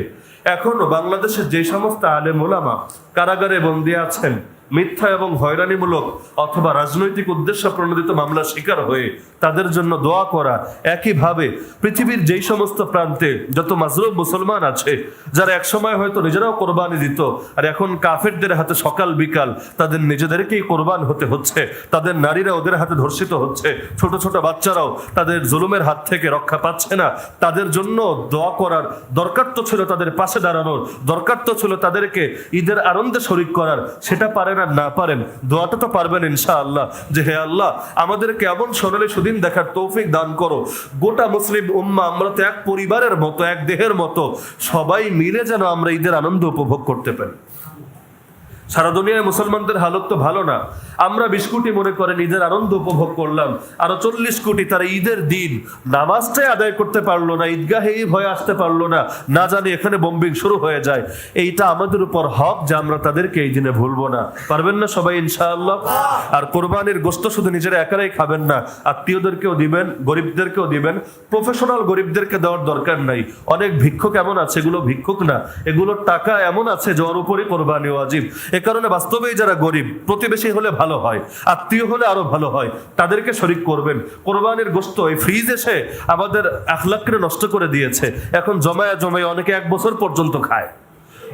এখনো বাংলাদেশের যে সমস্ত আলেম ওলামা কারাগারে বন্দী আছেন, মিথ্যা এবং হয়রানিমূলক অথবা রাজনৈতিক উদ্দেশ্য প্রণোদিত মামলার শিকার হয়ে তাদের জন্য দোয়া করা। একইভাবে পৃথিবীর যেই সমস্ত প্রান্তে যত মাজলুম মুসলমান আছে, যারা একসময় হয়তো নিজেরাও কোরবানি দিত, আর এখন কাফেরদের হাতে সকাল বিকাল তাদের নিজেদেরকেই কোরবান হতে হচ্ছে, তাদের নারীরা ওদের হাতে ধর্ষিত হচ্ছে, ছোট ছোট বাচ্চারাও তাদের জুলুমের হাত থেকে রক্ষা পাচ্ছে না, তাদের জন্য দোয়া করার দরকার তো ছিল, তাদের পাশে দাঁড়ানোর দরকার তো ছিল, তাদেরকে ঈদের আনন্দে শরীক করার। সেটা পারেন আর না পারেন, দোয়াটা তো পারবেন ইনশাআল্লাহ, যে হে আল্লাহ আমাদেরকে এমন সোনালী সুদিন দেখার তৌফিক দান করো, গোটা মুসলিম উম্মাহ আমরা তো এক পরিবারের মতো, এক দেহের মতো, সবাই মিলে যেন আমরা ঈদের আনন্দ উপভোগ করতে পারি। সারা দুনিয়ায় মুসলমানদের হালত তো ভালো না। আমরা 20 কোটি মনে করেন ঈদের আনন্দ উপভোগ করলাম, আরো 40 কোটি তারা ঈদের দিন নামাজটাই আদায় করতে পারলো না, ঈদগাহে এই ভয়ে আসতে পারলো না, না জানি এখানে বোম্বিং শুরু হয়ে যায়। এইটা আমাদের উপর হক যে আমরা তাদেরকে এই দিনে ভুলবো না। পারবেন না সবাই ইনশাআল্লাহ? আর কোরবানির গোশত শুধু নিজেরা একারাই খাবেন না, আত্মীয়দেরকেও দিবেন, গরিবদেরকেও দিবেন। প্রফেশনাল গরিবদেরকে দেওয়ার দরকার নাই। অনেক ভিক্ষুক এমন আছে, এগুলো ভিক্ষুক না, এগুলোর টাকা এমন আছে যার উপরই কোরবানি ওয়াজিব। এ কারণে বাস্তবেই যারা গরিব, প্রতিবেশী হলে ভালো হয়, আত্মীয় হলে আরো ভালো হয়, তাদেরকে শরীক করবেন। কোরবানির গোশত এই ফ্রিজ এসে আমাদের আখলাককে নষ্ট করে দিয়েছে। এখন জমায়া জমায় অনেকে 1 বছর পর্যন্ত খায়,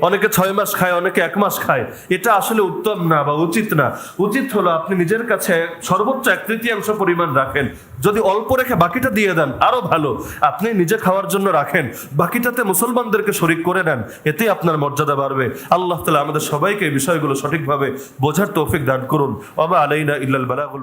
অনেকে 6 মাস খায়, অনেকে 1 মাস খায়। এটা আসলে উত্তম না বা উচিত না। উচিত হলো আপনি নিজের কাছে সর্বোচ্চ 1/3 পরিমাণ রাখেন। যদি অল্প রেখে বাকিটা দিয়ে দেন আরো ভালো। আপনি নিজে খাওয়ার জন্য রাখেন, বাকিটাতে মুসলমানদেরকে শরীক করে নেন, এতেই আপনার মর্যাদা বাড়বে। আল্লাহ তাআলা আমাদের সবাইকে এই বিষয়গুলো সঠিকভাবে বোঝার তৌফিক দান করুন। ওয়া মা আলাইনা ইল্লাল বালাগুল।